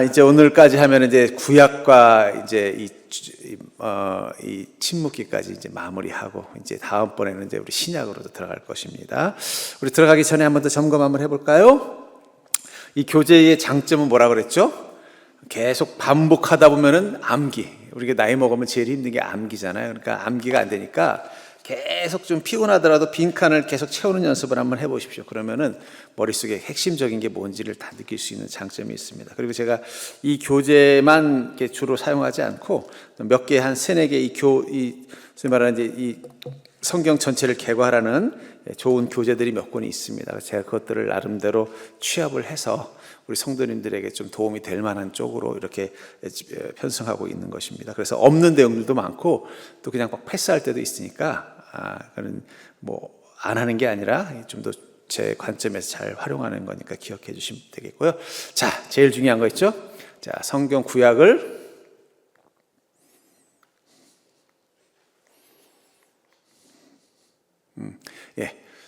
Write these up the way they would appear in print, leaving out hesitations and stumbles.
이제 오늘까지 하면 이제 구약과 이제 이 침묵기까지 이제 마무리하고 이제 다음번에는 이제 우리 신약으로도 들어갈 것입니다. 우리 들어가기 전에 한 번 더 점검 한번 해볼까요? 이 교제의 장점은 뭐라 그랬죠? 계속 반복하다 보면은 암기. 우리가 나이 먹으면 제일 힘든 게 암기잖아요. 그러니까 암기가 안 되니까 계속 좀 피곤하더라도 빈칸을 계속 채우는 연습을 한번 해보십시오. 그러면은 머릿속에 핵심적인 게 뭔지를 다 느낄 수 있는 장점이 있습니다. 그리고 제가 이 교재만 주로 사용하지 않고 몇 개, 한 3-4개 소위 말하는 이제 이 성경 전체를 개괄하는 좋은 교재들이 몇 권이 있습니다. 제가 그것들을 나름대로 취합을 해서 우리 성도님들에게 좀 도움이 될 만한 쪽으로 이렇게 편성하고 있는 것입니다. 그래서 없는 내용들도 많고 또 그냥 막 패스할 때도 있으니까 그는 뭐 안 하는 게 아니라 좀 더 제 관점에서 잘 활용하는 거니까 기억해 주시면 되겠고요. 자, 제일 중요한 거 있죠? 자, 성경 구약을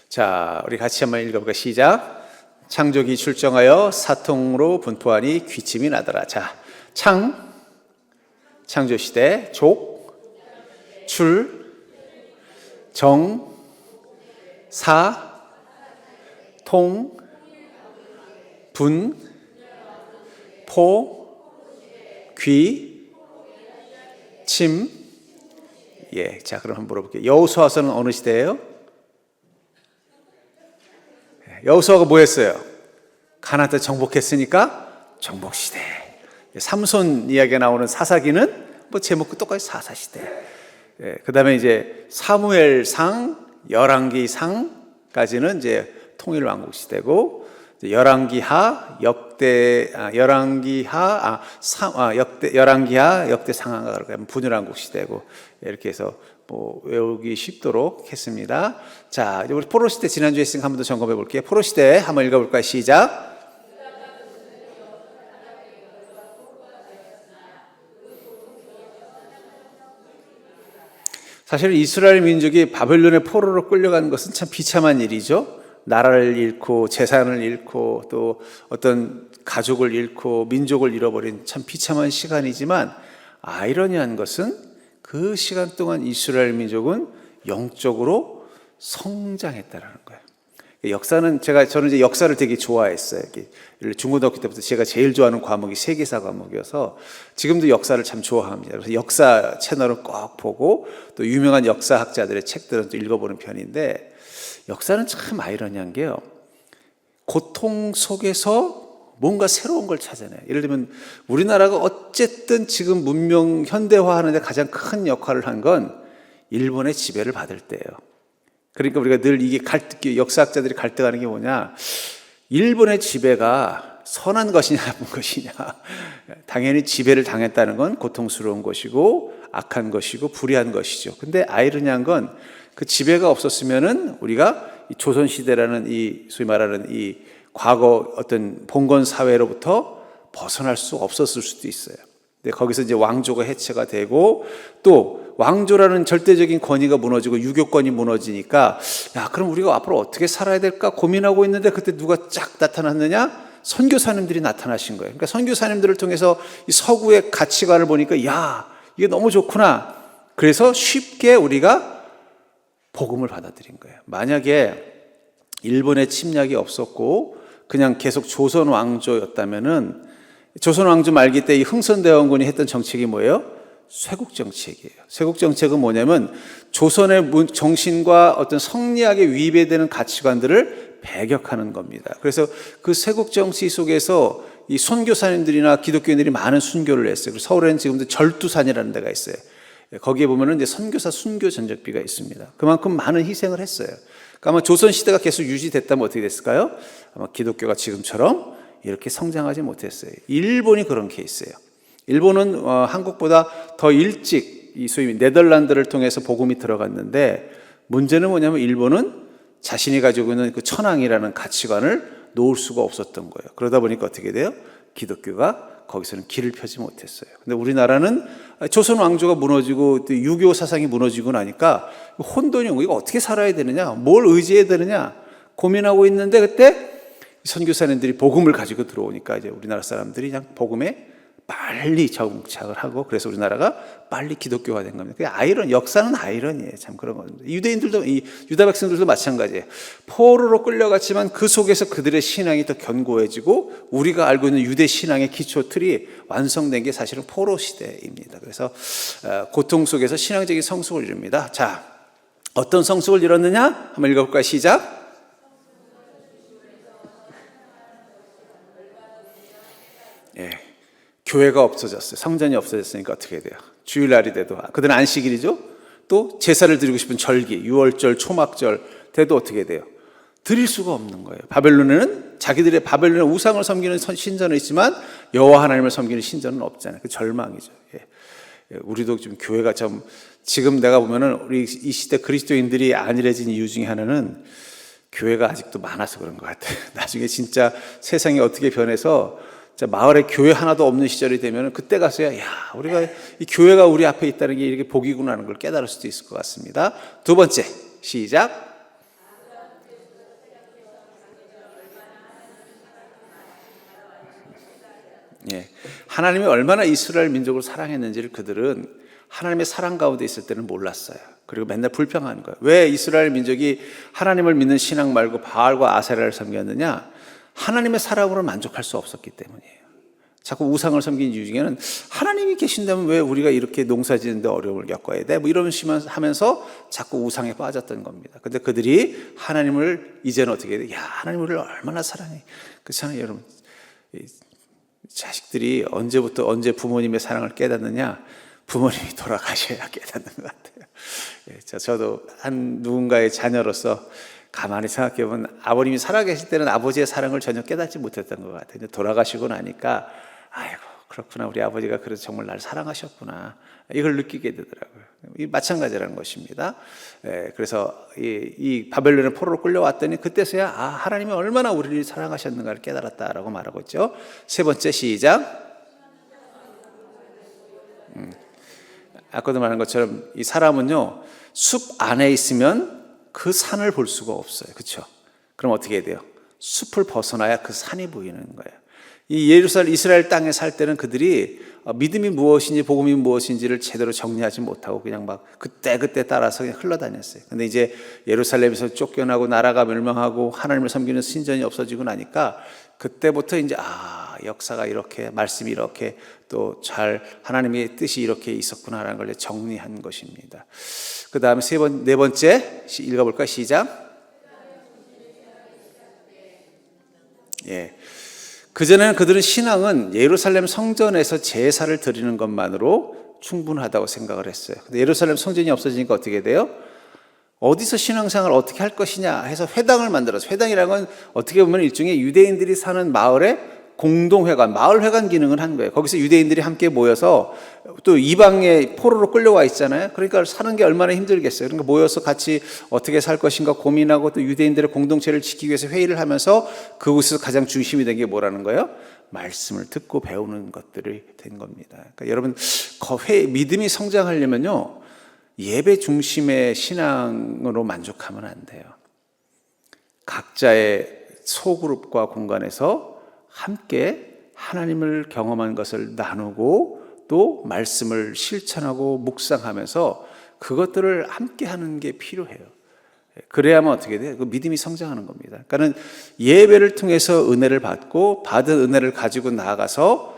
자, 우리 같이 한번 읽어볼까요? 시작. 창조기 출정하여 사통으로 분포하니 귀침이 나더라. 자, 창조시대, 침. 자, 그럼 한번 물어볼게요. 여호수아서는 어느 시대예요? 여호수아가 뭐 했어요? 가나안 때 정복했으니까 정복시대. 삼손 이야기가 나오는 사사기는 뭐 제목과 똑같이 사사시대. 그 다음에 이제 사무엘상, 열왕기상까지는 이제 통일왕국시대고, 열왕기하, 역대상하가 그러면 분열왕국시대고, 이렇게 해서 뭐 외우기 쉽도록 했습니다. 자, 이제 우리 포로 시대 지난주에 했으니까 한 번 더 점검해 볼게요. 포로 시대 한번 읽어볼까요? 시작. 사실 이스라엘 민족이 바벨론의 포로로 끌려가는 것은 참 비참한 일이죠. 나라를 잃고 재산을 잃고 또 어떤 가족을 잃고 민족을 잃어버린 참 비참한 시간이지만, 아이러니한 것은 그 시간 동안 이스라엘 민족은 영적으로 성장했다는 거예요. 역사는 저는 이제 역사를 되게 좋아했어요. 중고등학교 때부터 제가 제일 좋아하는 과목이 세계사 과목이어서 지금도 역사를 참 좋아합니다. 그래서 역사 채널을 꼭 보고 또 유명한 역사학자들의 책들은 또 읽어보는 편인데, 역사는 참 아이러니한 게요, 고통 속에서 뭔가 새로운 걸 찾아내요. 예를 들면 우리나라가 어쨌든 지금 문명 현대화하는 데 가장 큰 역할을 한 건 일본의 지배를 받을 때예요. 그러니까 우리가 늘 이게 역사학자들이 갈등하는 게 뭐냐, 일본의 지배가 선한 것이냐 나쁜 것이냐. 당연히 지배를 당했다는 건 고통스러운 것이고 악한 것이고 불의한 것이죠. 근데 아이러니한 건 그 지배가 없었으면은 우리가 조선시대라는 이 소위 말하는 이 과거 어떤 봉건 사회로부터 벗어날 수 없었을 수도 있어요. 근데 거기서 이제 왕조가 해체가 되고 또 왕조라는 절대적인 권위가 무너지고 유교권이 무너지니까, 야, 그럼 우리가 앞으로 어떻게 살아야 될까 고민하고 있는데 그때 누가 쫙 나타났느냐? 선교사님들이 나타나신 거예요. 그러니까 선교사님들을 통해서 이 서구의 가치관을 보니까, 야, 이게 너무 좋구나. 그래서 쉽게 우리가 복음을 받아들인 거예요. 만약에 일본의 침략이 없었고 그냥 계속 조선 왕조였다면은, 조선 왕조 말기 때 이 흥선대원군이 했던 정책이 뭐예요? 쇄국 정책이에요. 쇄국 정책은 뭐냐면 조선의 정신과 어떤 성리학에 위배되는 가치관들을 배격하는 겁니다. 그래서 그 쇄국 정치 속에서 이 선교사님들이나 기독교인들이 많은 순교를 했어요. 그리고 서울에는 지금도 절두산이라는 데가 있어요. 거기에 보면은 이제 선교사 순교 전적비가 있습니다. 그만큼 많은 희생을 했어요. 그러니까 아마 조선 시대가 계속 유지됐다면 어떻게 됐을까요? 아마 기독교가 지금처럼 이렇게 성장하지 못했어요. 일본이 그런 케이스예요. 일본은 한국보다 더 일찍 이 소위 네덜란드를 통해서 복음이 들어갔는데, 문제는 뭐냐면 일본은 자신이 가지고 있는 그 천황이라는 가치관을 놓을 수가 없었던 거예요. 그러다 보니까 어떻게 돼요? 기독교가 거기서는 길을 펴지 못했어요. 근데 우리나라는 조선 왕조가 무너지고 또 유교 사상이 무너지고 나니까 혼돈이 오고 이거 어떻게 살아야 되느냐, 뭘 의지해야 되느냐 고민하고 있는데, 그때 선교사님들이 복음을 가지고 들어오니까 이제 우리나라 사람들이 그냥 복음에 빨리 정착을 하고 그래서 우리나라가 빨리 기독교화 된 겁니다. 그 역사는 아이러니예요. 참 그런 겁니다. 유대인들도 유다 백성들도 마찬가지예요. 포로로 끌려갔지만 그 속에서 그들의 신앙이 더 견고해지고 우리가 알고 있는 유대 신앙의 기초 틀이 완성된 게 사실은 포로 시대입니다. 그래서 고통 속에서 신앙적인 성숙을 이룹니다. 자, 어떤 성숙을 이뤘느냐? 한번 읽어볼까요? 시작. 예. 교회가 없어졌어요. 성전이 없어졌으니까 어떻게 돼요? 주일날이 돼도 그들은 안식일이죠. 또 제사를 드리고 싶은 절기, 유월절, 초막절 돼도 어떻게 돼요? 드릴 수가 없는 거예요. 바벨론에는 자기들의 바벨론의 우상을 섬기는 신전은 있지만 여호와 하나님을 섬기는 신전은 없잖아요. 그 절망이죠. 예. 우리도 좀 교회가 좀 지금 내가 보면은 우리 이 시대 그리스도인들이 안일해진 이유 중에 하나는 교회가 아직도 많아서 그런 것 같아요. 나중에 진짜 세상이 어떻게 변해서 마을에 교회 하나도 없는 시절이 되면 그때 가서야 우리가 이 교회가 우리 앞에 있다는 게 이렇게 복이구나 하는 걸 깨달을 수도 있을 것 같습니다. 두 번째, 시작. 예, 하나님이 얼마나 이스라엘 민족을 사랑했는지를 그들은 하나님의 사랑 가운데 있을 때는 몰랐어요. 그리고 맨날 불평하는 거예요. 왜 이스라엘 민족이 하나님을 믿는 신앙 말고 바알과 아세라를 섬겼느냐? 하나님의 사랑으로 만족할 수 없었기 때문이에요. 자꾸 우상을 섬긴 이유 중에는 하나님이 계신다면 왜 우리가 이렇게 농사 짓는데 어려움을 겪어야 돼? 이런 식으로 하면서 자꾸 우상에 빠졌던 겁니다. 근데 그들이 하나님을 이제는 어떻게 해야 돼? 하나님 우리를 얼마나 사랑해. 그렇잖아요, 여러분. 자식들이 언제 부모님의 사랑을 깨닫느냐? 부모님이 돌아가셔야 깨닫는 것 같아요. 저도 누군가의 자녀로서 가만히 생각해보면 아버님이 살아계실 때는 아버지의 사랑을 전혀 깨닫지 못했던 것 같아요. 돌아가시고 나니까 아이고 그렇구나, 우리 아버지가 그래서 정말 날 사랑하셨구나, 이걸 느끼게 되더라고요. 마찬가지라는 것입니다. 그래서 이 바벨론의 포로로 끌려왔더니 그때서야 하나님이 얼마나 우리를 사랑하셨는가를 깨달았다라고 말하고 있죠. 세 번째, 시작. 아까도 말한 것처럼 이 사람은요, 숲 안에 있으면 그 산을 볼 수가 없어요. 그렇죠? 그럼 어떻게 해야 돼요? 숲을 벗어나야 그 산이 보이는 거예요. 이 이스라엘 땅에 살 때는 그들이 믿음이 무엇인지 복음이 무엇인지를 제대로 정리하지 못하고 그냥 막 그때 따라서 그냥 흘러다녔어요. 근데 이제 예루살렘에서 쫓겨나고 나라가 멸망하고 하나님을 섬기는 신전이 없어지고 나니까 그때부터 이제 역사가 이렇게, 말씀이 이렇게 또 잘 하나님의 뜻이 이렇게 있었구나라는 걸 정리한 것입니다. 그 다음에 네 번째 읽어볼까요? 시작. 예. 그전에는 그들은 신앙은 예루살렘 성전에서 제사를 드리는 것만으로 충분하다고 생각을 했어요. 근데 예루살렘 성전이 없어지니까 어떻게 돼요? 어디서 신앙생활을 어떻게 할 것이냐 해서 회당을 만들어서, 회당이라는 건 어떻게 보면 일종의 유대인들이 사는 마을의 공동회관, 마을회관 기능을 한 거예요. 거기서 유대인들이 함께 모여서, 또 이방의 포로로 끌려와 있잖아요. 그러니까 사는 게 얼마나 힘들겠어요. 그러니까 모여서 같이 어떻게 살 것인가 고민하고, 또 유대인들의 공동체를 지키기 위해서 회의를 하면서 그곳에서 가장 중심이 된 게 뭐라는 거예요? 말씀을 듣고 배우는 것들이 된 겁니다. 그러니까 여러분, 믿음이 성장하려면요, 예배 중심의 신앙으로 만족하면 안 돼요. 각자의 소그룹과 공간에서 함께 하나님을 경험한 것을 나누고 또 말씀을 실천하고 묵상하면서 그것들을 함께 하는 게 필요해요. 그래야만 어떻게 돼요? 그 믿음이 성장하는 겁니다. 그러니까 예배를 통해서 은혜를 받고, 받은 은혜를 가지고 나아가서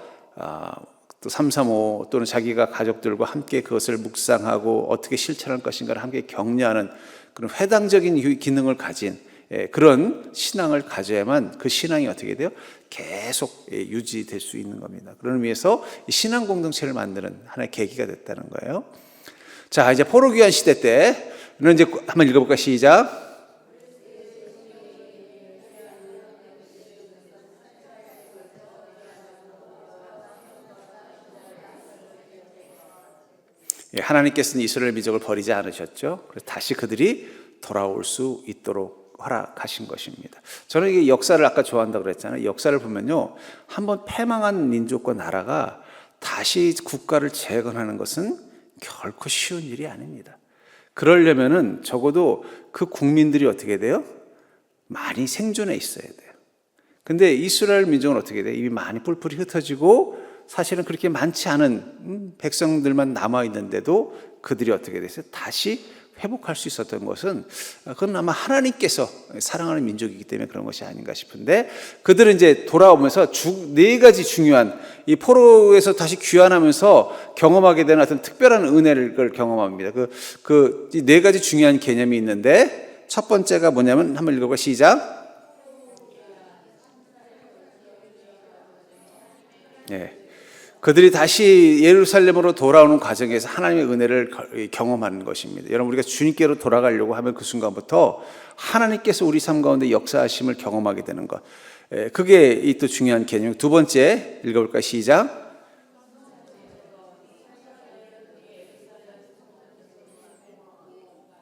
또 335 또는 자기가 가족들과 함께 그것을 묵상하고 어떻게 실천할 것인가를 함께 격려하는 그런 회당적인 기능을 가진 그런 신앙을 가져야만 그 신앙이 어떻게 돼요? 계속 유지될 수 있는 겁니다. 그런 의미에서 신앙 공동체를 만드는 하나의 계기가 됐다는 거예요. 자, 이제 포로귀환 시대 때는 이제 한번 읽어볼까? 시작. 하나님께서는 이스라엘 민족을 버리지 않으셨죠. 그래서 다시 그들이 돌아올 수 있도록 허락하신 것입니다. 저는 이게 역사를 아까 좋아한다고 그랬잖아요. 역사를 보면요, 한번 패망한 민족과 나라가 다시 국가를 재건하는 것은 결코 쉬운 일이 아닙니다. 그러려면은 적어도 그 국민들이 어떻게 돼요? 많이 생존해 있어야 돼요. 근데 이스라엘 민족은 어떻게 돼? 이미 많이 뿔뿔이 흩어지고 사실은 그렇게 많지 않은 백성들만 남아 있는데도 그들이 어떻게 됐어요? 다시 회복할 수 있었던 것은 그건 아마 하나님께서 사랑하는 민족이기 때문에 그런 것이 아닌가 싶은데, 그들은 이제 돌아오면서 네 가지 중요한 이 포로에서 다시 귀환하면서 경험하게 되는 어떤 특별한 은혜를 경험합니다. 그 네 가지 중요한 개념이 있는데, 첫 번째가 뭐냐면 한번 읽어봐. 시작. 네. 그들이 다시 예루살렘으로 돌아오는 과정에서 하나님의 은혜를 경험하는 것입니다. 여러분, 우리가 주님께로 돌아가려고 하면 그 순간부터 하나님께서 우리 삶 가운데 역사하심을 경험하게 되는 것. 그게 이 또 중요한 개념. 두 번째 읽어볼까요? 시작.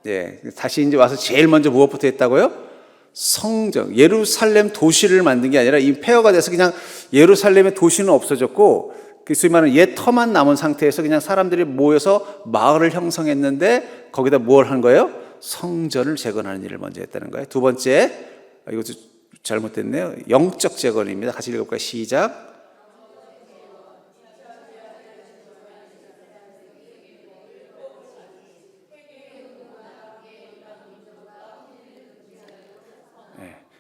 네, 다시 이제 와서 제일 먼저 무엇부터 했다고요? 성정, 예루살렘 도시를 만든 게 아니라 이 폐허가 돼서 그냥 예루살렘의 도시는 없어졌고, 그 소위 말하는 옛 터만 남은 상태에서 그냥 사람들이 모여서 마을을 형성했는데 거기다 뭘 한 거예요? 성전을 재건하는 일을 먼저 했다는 거예요. 두 번째, 이것도 잘못됐네요. 영적 재건입니다. 같이 읽어볼까요? 시작.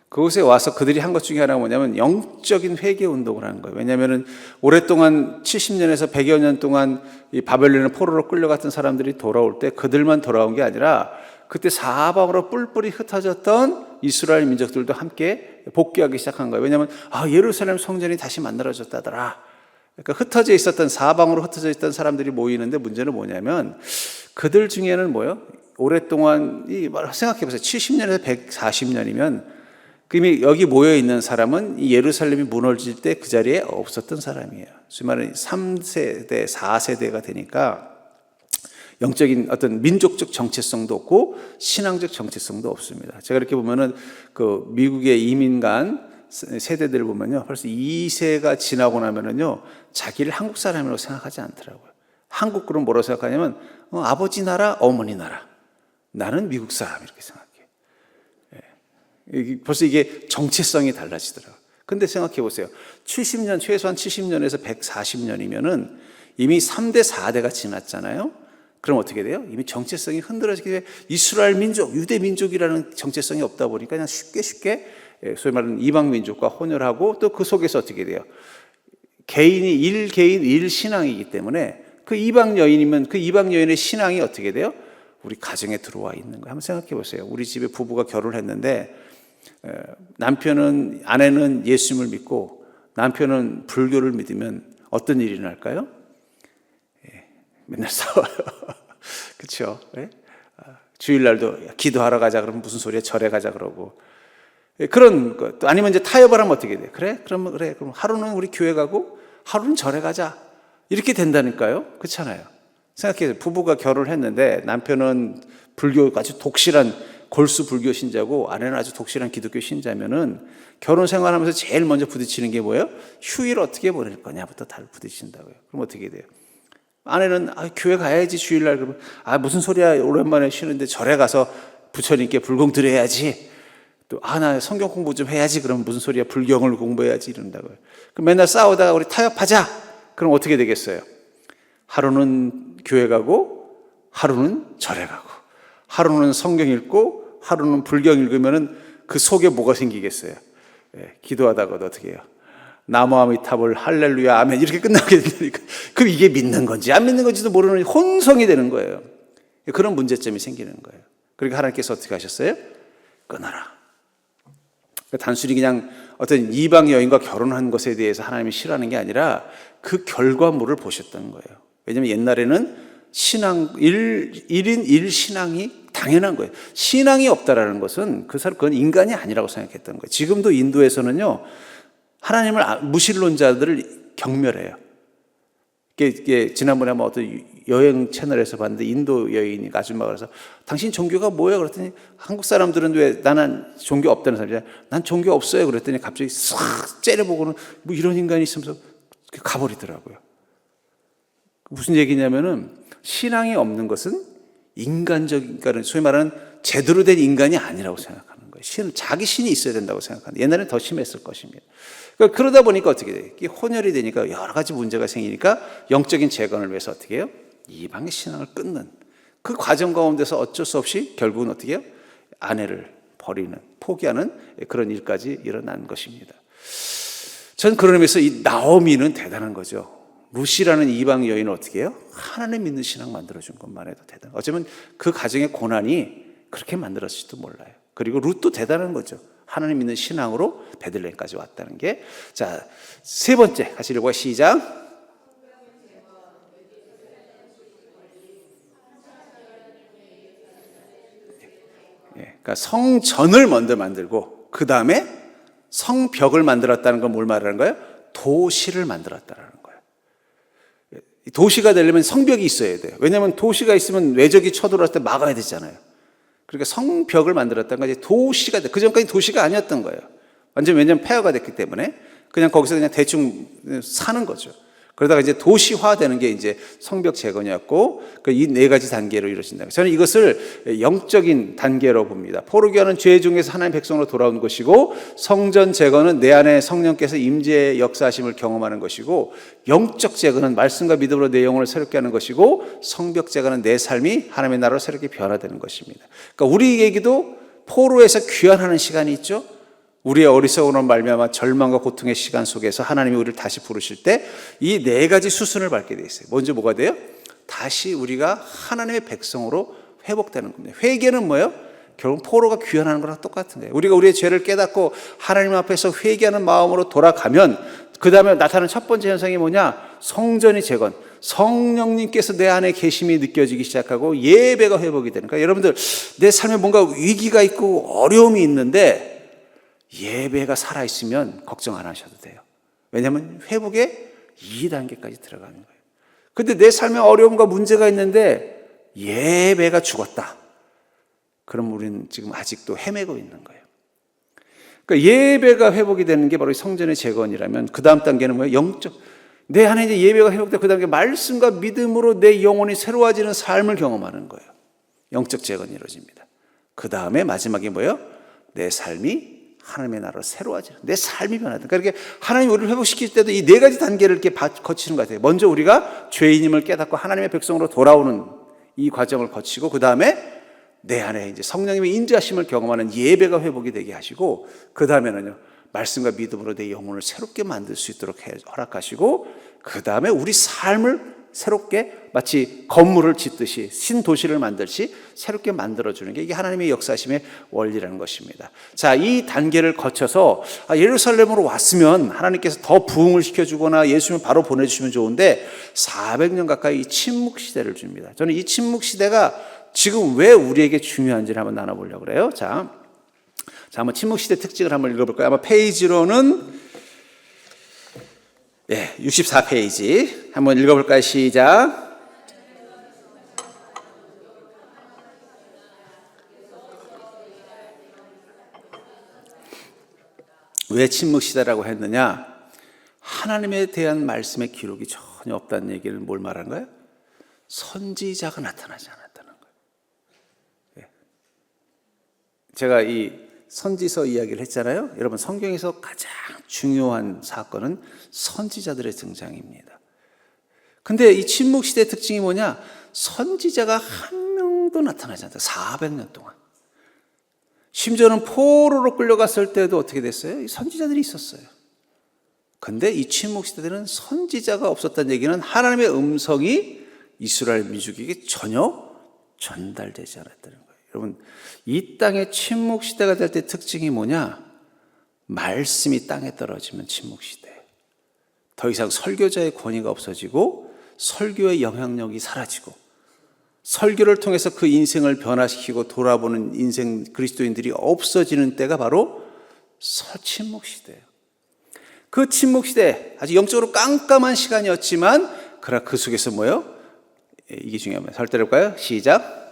그곳에 와서 그들이 한 것 중에 하나가 뭐냐면 영적인 회개 운동을 하는 거예요. 왜냐하면 오랫동안 70년에서 100여 년 동안 이 바벨론의 포로로 끌려갔던 사람들이 돌아올 때 그들만 돌아온 게 아니라 그때 사방으로 뿔뿔이 흩어졌던 이스라엘 민족들도 함께 복귀하기 시작한 거예요. 왜냐하면 예루살렘 성전이 다시 만들어졌다더라. 그러니까 흩어져 있었던, 사방으로 흩어져 있던 사람들이 모이는데, 문제는 뭐냐면 그들 중에는 뭐예요? 오랫동안 생각해 보세요. 70년에서 140년이면 이미 여기 모여 있는 사람은 이 예루살렘이 무너질 때 그 자리에 없었던 사람이에요. 소위 말하는 3세대, 4세대가 되니까 영적인 어떤 민족적 정체성도 없고 신앙적 정체성도 없습니다. 제가 이렇게 보면은 그 미국의 이민간 세대들을 보면요, 벌써 2세가 지나고 나면은요, 자기를 한국 사람이라고 생각하지 않더라고요. 한국 그럼 뭐라고 생각하냐면 아버지 나라, 어머니 나라. 나는 미국 사람 이렇게 생각해요. 벌써 이게 정체성이 달라지더라고요. 근데 생각해 보세요. 70년, 최소한 70년에서 140년이면은 이미 3대, 4대가 지났잖아요. 그럼 어떻게 돼요? 이미 정체성이 흔들어지게 돼. 이스라엘 민족, 유대 민족이라는 정체성이 없다 보니까 그냥 쉽게 소위 말하는 이방 민족과 혼혈하고, 또 그 속에서 어떻게 돼요? 개인, 일 신앙이기 때문에 그 이방 여인이면 그 이방 여인의 신앙이 어떻게 돼요? 우리 가정에 들어와 있는 거예요. 한번 생각해 보세요. 우리 집에 부부가 결혼을 했는데 아내는 예수님을 믿고 남편은 불교를 믿으면 어떤 일이 날까요? 맨날 싸워요. 그렇죠? 주일날도 기도하러 가자 그러면 무슨 소리야? 절에 가자 그러고. 그런 것. 아니면 이제 타협을 하면 어떻게 돼? 그럼 하루는 우리 교회 가고 하루는 절에 가자. 이렇게 된다니까요. 그렇잖아요. 생각해요. 부부가 결혼을 했는데 남편은 불교 아주 독실한 골수 불교 신자고 아내는 아주 독실한 기독교 신자면은 결혼 생활하면서 제일 먼저 부딪히는 게 뭐예요? 휴일 어떻게 보낼 거냐부터 다 부딪힌다고요. 그럼 어떻게 돼요? 아내는 교회 가야지 주일날. 그러면 무슨 소리야, 오랜만에 쉬는데 절에 가서 부처님께 불공 드려야지. 또 나 성경 공부 좀 해야지. 그러면 무슨 소리야, 불경을 공부해야지 이런다고요. 그럼 맨날 싸우다가 우리 타협하자. 그럼 어떻게 되겠어요? 하루는 교회 가고 하루는 절에 가고 하루는 성경 읽고 하루는 불경 읽으면은 그 속에 뭐가 생기겠어요? 기도하다가도 어떻게 해요? 나무아미타불 할렐루야 아멘 이렇게 끝나게 되니까, 그럼 이게 믿는 건지 안 믿는 건지도 모르는 혼성이 되는 거예요. 그런 문제점이 생기는 거예요. 그러니까 하나님께서 어떻게 하셨어요? 끊어라. 단순히 그냥 어떤 이방 여인과 결혼한 것에 대해서 하나님이 싫어하는 게 아니라 그 결과물을 보셨던 거예요. 왜냐하면 옛날에는 신앙, 1인 1신앙이 당연한 거예요. 신앙이 없다라는 것은 그건 인간이 아니라고 생각했던 거예요. 지금도 인도에서는요, 하나님을 무신론자들을 경멸해요. 이게 지난번에 아마 어떤 여행 채널에서 봤는데 인도 여인이 아줌마가 그래서 당신 종교가 뭐예요? 그랬더니 한국 사람들은 왜 나는 종교 없다는 사람이야. 난 종교 없어요. 그랬더니 갑자기 싹 째려보고는 뭐 이런 인간이 있으면서 가버리더라고요. 무슨 얘기냐면은 신앙이 없는 것은 인간적인, 그러니까 소위 말하는 제대로 된 인간이 아니라고 생각하는 거예요. 거예요. 자기 신이 있어야 된다고 생각하는데 옛날에는 더 심했을 것입니다. 그러다 보니까 어떻게 돼요? 이게 혼혈이 되니까 여러 가지 문제가 생기니까 영적인 재건을 위해서 어떻게 해요? 이방의 신앙을 끊는 그 과정 가운데서 어쩔 수 없이 결국은 어떻게 해요? 아내를 버리는, 포기하는 그런 일까지 일어난 것입니다. 전 그런 의미에서 이 나오미는 대단한 거죠. 루시라는 이방 여인을 어떻게 해요? 하나님 믿는 신앙 만들어준 것만 해도 대단. 어쩌면 그 가정의 고난이 그렇게 만들었을지도 몰라요. 그리고 룻도 대단한 거죠. 하나님 믿는 신앙으로 베들레헴까지 왔다는 게. 자, 세 번째 같이 읽어봐. 시작. 그러니까 성전을 먼저 만들고 그 다음에 성벽을 만들었다는 건 뭘 말하는 거예요? 도시를 만들었다는 거예요. 도시가 되려면 성벽이 있어야 돼요. 왜냐하면 도시가 있으면 외적이 쳐들어왔을 때 막아야 되잖아요. 그러니까 성벽을 만들었다는 거지. 도시가 돼. 그 전까지 도시가 아니었던 거예요. 완전 왜냐하면 폐허가 됐기 때문에 그냥 거기서 그냥 대충 사는 거죠. 그러다가 이제 도시화되는 게 이제 성벽 재건이었고 이 네 가지 단계로 이루어진다. 저는 이것을 영적인 단계로 봅니다. 포로기와는 죄 중에서 하나님의 백성으로 돌아온 것이고 성전 재건은 내 안에 성령께서 임재의 역사하심을 경험하는 것이고 영적 재건은 말씀과 믿음으로 내 영혼을 새롭게 하는 것이고 성벽 재건은 내 삶이 하나님의 나라로 새롭게 변화되는 것입니다. 그러니까 우리에게도 포로에서 귀환하는 시간이 있죠. 우리의 어리석음으로 말미암아 절망과 고통의 시간 속에서 하나님이 우리를 다시 부르실 때 이 네 가지 수순을 밟게 돼 있어요. 먼저 뭐가 돼요? 다시 우리가 하나님의 백성으로 회복되는 겁니다. 회개는 뭐예요? 결국 포로가 귀환하는 거랑 똑같은 거예요. 우리가 우리의 죄를 깨닫고 하나님 앞에서 회개하는 마음으로 돌아가면 그 다음에 나타나는 첫 번째 현상이 뭐냐? 성전이 재건, 성령님께서 내 안에 계심이 느껴지기 시작하고 예배가 회복이 되는 거예요. 여러분들 내 삶에 뭔가 위기가 있고 어려움이 있는데 예배가 살아있으면 걱정 안 하셔도 돼요. 왜냐하면 회복의 2단계까지 들어가는 거예요. 근데 내 삶에 어려움과 문제가 있는데 예배가 죽었다. 그럼 우리는 지금 아직도 헤매고 있는 거예요. 그러니까 예배가 회복이 되는 게 바로 성전의 재건이라면 그 다음 단계는 뭐예요? 영적. 내 안에 이제 예배가 회복되고 그 다음에 말씀과 믿음으로 내 영혼이 새로워지는 삶을 경험하는 거예요. 영적 재건이 이루어집니다. 그 다음에 마지막에 뭐예요? 내 삶이 하나님의 나라로 새로워지는 내 삶이 변화된다. 그러니까 하나님이 우리를 회복시킬 때도 이 네 가지 단계를 이렇게 거치는 것 같아요. 먼저 우리가 죄인임을 깨닫고 하나님의 백성으로 돌아오는 이 과정을 거치고 그 다음에 내 안에 이제 성령님의 인자하심을 경험하는 예배가 회복이 되게 하시고 그 다음에는요 말씀과 믿음으로 내 영혼을 새롭게 만들 수 있도록 허락하시고 그 다음에 우리 삶을 새롭게 마치 건물을 짓듯이 신도시를 만들듯이 새롭게 만들어주는 게 이게 하나님의 역사심의 원리라는 것입니다. 자, 이 단계를 거쳐서 예루살렘으로 왔으면 하나님께서 더 부흥을 시켜주거나 예수님을 바로 보내주시면 좋은데 400년 가까이 이 침묵시대를 줍니다. 저는 이 침묵시대가 지금 왜 우리에게 중요한지를 한번 나눠보려고 그래요. 자, 한번 침묵시대 특징을 한번 읽어볼까요? 아마 페이지로는 64페이지 한번 읽어볼까요? 시작. 왜 침묵시대라고 했느냐? 하나님에 대한 말씀의 기록이 전혀 없다는 얘기를 뭘 말하는 거예요? 선지자가 나타나지 않았다는 거예요. 제가 이 선지서 이야기를 했잖아요. 여러분 성경에서 가장 중요한 사건은 선지자들의 등장입니다. 근데 이 침묵시대의 특징이 뭐냐? 선지자가 한 명도 나타나지 않다. 400년 동안. 심지어는 포로로 끌려갔을 때도 어떻게 됐어요? 이 선지자들이 있었어요. 근데 이 침묵시대에는 선지자가 없었다는 얘기는 하나님의 음성이 이스라엘 민족에게 전혀 전달되지 않았다는 거예요. 여러분, 이 땅의 침묵시대가 될 때 특징이 뭐냐? 말씀이 땅에 떨어지면 침묵시대. 더 이상 설교자의 권위가 없어지고 설교의 영향력이 사라지고 설교를 통해서 그 인생을 변화시키고 돌아보는 인생 그리스도인들이 없어지는 때가 바로 침묵시대예요. 그 침묵시대, 아주 영적으로 깜깜한 시간이었지만 그러나 그 속에서 뭐예요? 이게 중요합니다. 설 때려볼까요? 시작.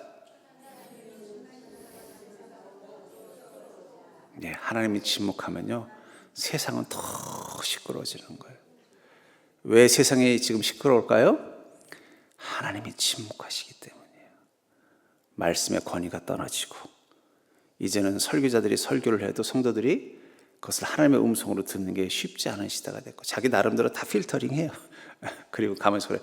네, 하나님이 침묵하면요 세상은 더 시끄러워지는 거예요. 왜 세상이 지금 시끄러울까요? 하나님이 침묵하시기 때문이에요. 말씀의 권위가 떨어지고 이제는 설교자들이 설교를 해도 성도들이 그것을 하나님의 음성으로 듣는 게 쉽지 않은 시대가 됐고, 자기 나름대로 다 필터링해요. 그리고 가면서 그래,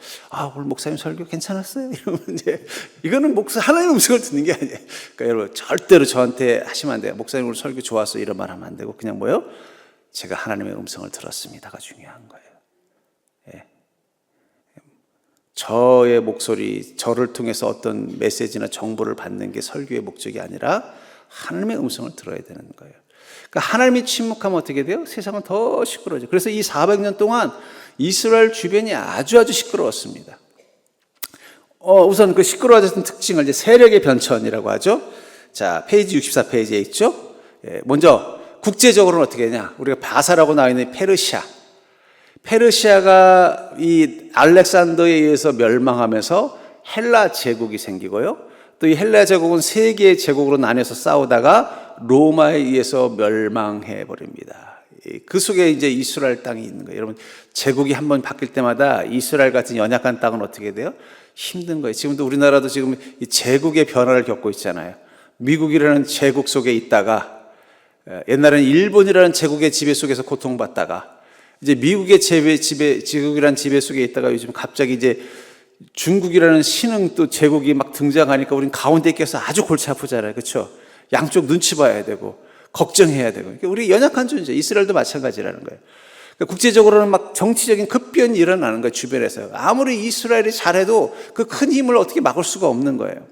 오늘 목사님 설교 괜찮았어요? 이러면 이제 이거는 하나님의 음성을 듣는 게 아니에요. 그러니까 여러분 절대로 저한테 하시면 안 돼요. 목사님 오늘 설교 좋았어요, 이런 말 하면 안 되고, 그냥 뭐요? 제가 하나님의 음성을 들었습니다가 중요한 거예요. 예. 저의 목소리, 저를 통해서 어떤 메시지나 정보를 받는 게 설교의 목적이 아니라 하나님의 음성을 들어야 되는 거예요. 그러니까 하나님이 침묵하면 어떻게 돼요? 세상은 더 시끄러워져요. 그래서 이 400년 동안 이스라엘 주변이 아주 시끄러웠습니다. 우선 그 시끄러워졌던 특징을 이제 세력의 변천이라고 하죠. 자, 페이지 64페이지에 있죠. 예, 먼저 국제적으로는 어떻게 되냐? 우리가 바사라고 나와 있는 페르시아가 이 알렉산더에 의해서 멸망하면서 헬라 제국이 생기고요. 또 이 헬라 제국은 세 개의 제국으로 나뉘어서 싸우다가 로마에 의해서 멸망해 버립니다. 그 속에 이제 이스라엘 땅이 있는 거예요. 여러분, 제국이 한번 바뀔 때마다 이스라엘 같은 연약한 땅은 어떻게 돼요? 힘든 거예요. 지금도 우리나라도 지금 이 제국의 변화를 겪고 있잖아요. 미국이라는 제국 속에 있다가, 옛날에는 일본이라는 제국의 지배 속에서 고통받다가, 이제 미국의 제국이라는 지배 속에 있다가 요즘 갑자기 이제 중국이라는 신흥 또 제국이 막 등장하니까 우린 가운데 껴서 아주 골치 아프잖아요. 그렇죠? 양쪽 눈치 봐야 되고 걱정해야 되고. 그러니까 우리 연약한 존재, 이스라엘도 마찬가지라는 거예요. 그러니까 국제적으로는 막 정치적인 급변이 일어나는 거예요. 주변에서. 아무리 이스라엘이 잘해도 그 큰 힘을 어떻게 막을 수가 없는 거예요.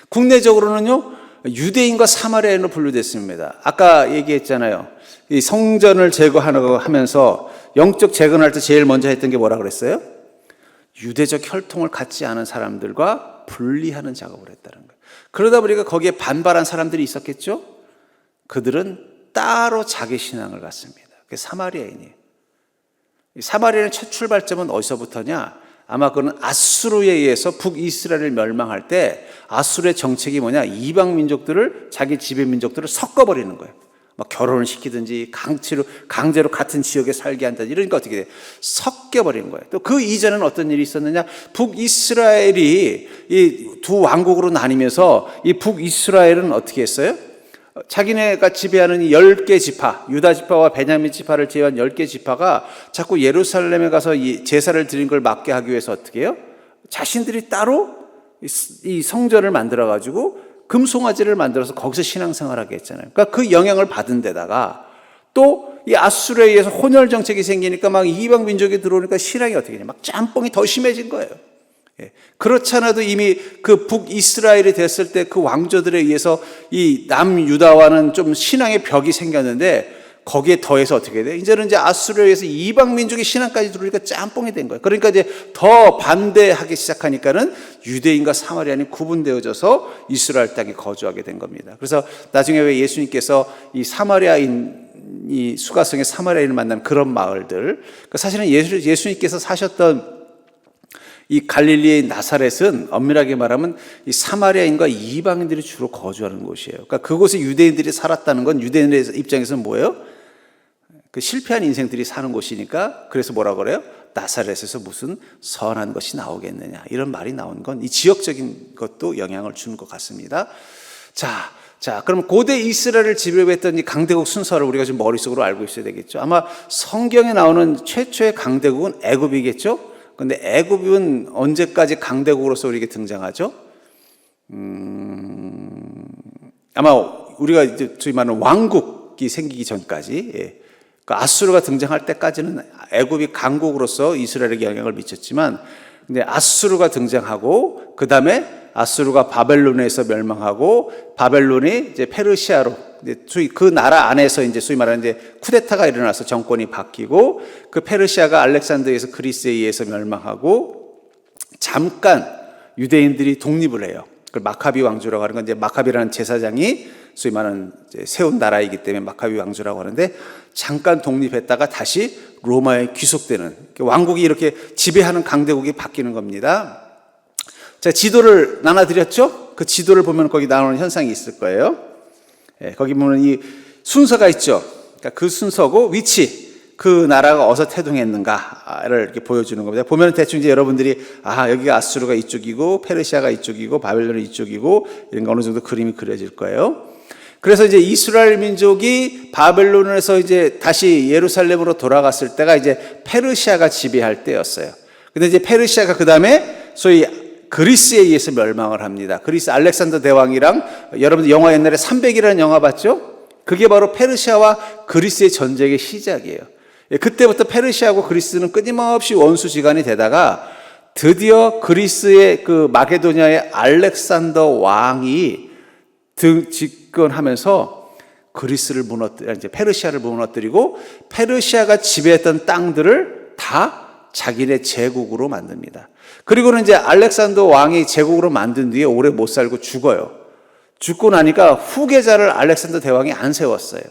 국내적으로는요, 유대인과 사마리아인으로 분류됐습니다. 아까 얘기했잖아요. 이 성전을 제거하려고 하면서 영적 재건할 때 제일 먼저 했던 게 뭐라 그랬어요? 유대적 혈통을 갖지 않은 사람들과 분리하는 작업을 했다는 거예요. 그러다 보니까 거기에 반발한 사람들이 있었겠죠? 그들은 따로 자기 신앙을 갖습니다. 그게 사마리아인이에요. 사마리아의 첫 출발점은 어디서부터냐? 아마 그는 아수르에 의해서 북이스라엘을 멸망할 때 아수르의 정책이 뭐냐? 이방 민족들을, 자기 지배 민족들을 섞어버리는 거예요. 막 결혼을 시키든지 강제로 같은 지역에 살게 한다든지 이러니까 어떻게 돼요? 섞여버린 거예요. 또 그 이전에는 어떤 일이 있었느냐? 북이스라엘이 이 두 왕국으로 나뉘면서 이 북이스라엘은 어떻게 했어요? 자기네가 지배하는 이 10개 지파, 유다 지파와 베냐민 지파를 제외한 10개 지파가 자꾸 예루살렘에 가서 이 제사를 드린 걸 막게 하기 위해서 어떻게 해요? 자신들이 따로 이 성전을 만들어가지고 금송아지를 만들어서 거기서 신앙생활하게 했잖아요. 그러니까 그 영향을 받은 데다가 또 이 아수르에 의해서 혼혈 정책이 생기니까 막 이방 민족이 들어오니까 신앙이 어떻게 되냐? 막 짬뽕이 더 심해진 거예요. 예. 그렇지 않아도 이미 그 북이스라엘이 됐을 때 그 왕조들에 의해서 이 남유다와는 좀 신앙의 벽이 생겼는데 거기에 더해서 어떻게 돼? 이제는 이제 아수르에 의해서 이방 민족의 신앙까지 들어오니까 짬뽕이 된 거예요. 그러니까 이제 더 반대하기 시작하니까는 유대인과 사마리아인이 구분되어져서 이스라엘 땅에 거주하게 된 겁니다. 그래서 나중에 왜 예수님께서 이 사마리아인이 수가성의 사마리아인을 만난 그런 마을들, 그러니까 사실은 예수님께서 사셨던 이 갈릴리의 나사렛은 엄밀하게 말하면 이 사마리아인과 이방인들이 주로 거주하는 곳이에요. 그러니까 그곳에 유대인들이 살았다는 건 유대인의 입장에서는 뭐예요? 그 실패한 인생들이 사는 곳이니까, 그래서 뭐라 그래요? 나사렛에서 무슨 선한 것이 나오겠느냐, 이런 말이 나온 건 이 지역적인 것도 영향을 주는 것 같습니다. 자, 그럼 고대 이스라엘을 지배했던 이 강대국 순서를 우리가 좀 머릿속으로 알고 있어야 되겠죠. 아마 성경에 나오는 최초의 강대국은 애굽이겠죠. 근데 애굽은 언제까지 강대국으로서 우리에게 등장하죠? 아마 우리가 이제 소위 말하는 왕국이 생기기 전까지, 예. 그 아수르가 등장할 때까지는 애굽이 강국으로서 이스라엘에게 영향을 미쳤지만, 근데 아수르가 등장하고 그 다음에 아수르가 바벨론에서 멸망하고 바벨론이 이제 페르시아로, 이제 그 나라 안에서 이제 소위 말하는 이제 쿠데타가 일어나서 정권이 바뀌고, 그 페르시아가 알렉산더에서 그리스에 의해서 멸망하고, 잠깐 유대인들이 독립을 해요. 그 마카비 왕조라고 하는 건 이제 마카비라는 제사장이 소위 말하는 이제 세운 나라이기 때문에 마카비 왕조라고 하는데, 잠깐 독립했다가 다시 로마에 귀속되는, 왕국이 이렇게 지배하는 강대국이 바뀌는 겁니다. 자, 지도를 나눠드렸죠? 그 지도를 보면 거기 나오는 현상이 있을 거예요. 예, 거기 보면 이 순서가 있죠. 그러니까 그 순서고 위치, 그 나라가 어디서 태동했는가를 이렇게 보여주는 겁니다. 보면 대충 이제 여러분들이 여기가 아수르가 이쪽이고 페르시아가 이쪽이고 바벨론이 이쪽이고 이런 거 어느 정도 그림이 그려질 거예요. 그래서 이제 이스라엘 민족이 바벨론에서 이제 다시 예루살렘으로 돌아갔을 때가 이제 페르시아가 지배할 때였어요. 근데 이제 페르시아가 그 다음에 소위 그리스에 의해서 멸망을 합니다. 그리스 알렉산더 대왕이랑, 여러분들 영화 옛날에 300이라는 영화 봤죠? 그게 바로 페르시아와 그리스의 전쟁의 시작이에요. 그때부터 페르시아하고 그리스는 끊임없이 원수지간이 되다가 드디어 그리스의 그 마게도냐의 알렉산더 왕이 집권하면서 그리스를 이제 페르시아를 무너뜨리고 페르시아가 지배했던 땅들을 다 자기네 제국으로 만듭니다. 그리고는 이제 알렉산더 왕이 제국으로 만든 뒤에 오래 못 살고 죽어요. 죽고 나니까 후계자를 알렉산더 대왕이 안 세웠어요.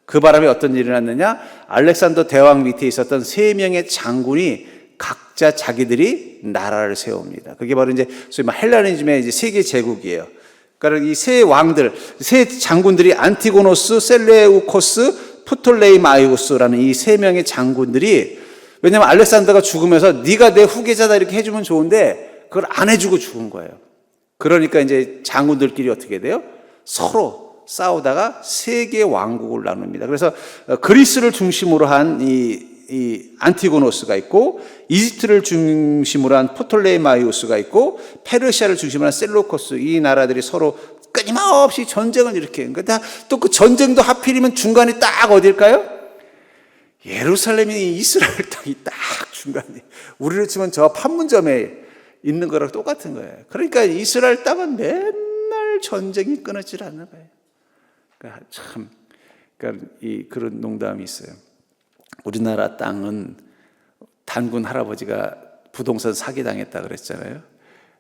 그 바람에 어떤 일이 났느냐? 알렉산더 대왕 밑에 있었던 3명의 장군이 각자 자기들이 나라를 세웁니다. 그게 바로 이제 소위 헬라니즘의 이제 세계 제국이에요. 그러니까 이 세 왕들, 세 장군들이 안티고노스, 셀레우코스, 프톨레이마이오스라는 이 3명의 장군들이, 왜냐하면 알렉산더가 죽으면서 네가 내 후계자다 이렇게 해주면 좋은데 그걸 안 해주고 죽은 거예요. 그러니까 이제 장군들끼리 어떻게 돼요? 서로 싸우다가 세계 왕국을 나눕니다. 그래서 그리스를 중심으로 한 이 안티고노스가 있고, 이집트를 중심으로 한 프톨레마이오스가 있고, 페르시아를 중심으로 한 셀루코스, 이 나라들이 서로 끊임없이 전쟁을 일으켜요. 그러니까 또 그 전쟁도 하필이면 중간이 딱 어딜까요? 예루살렘이 이스라엘 땅이 딱 중간에, 우리로 치면 저 판문점에 있는 거랑 똑같은 거예요. 그러니까 이스라엘 땅은 맨날 전쟁이 끊어지지 않는 거예요. 그러니까 참, 그러니까 그런 농담이 있어요. 우리나라 땅은 단군 할아버지가 부동산 사기당했다 그랬잖아요.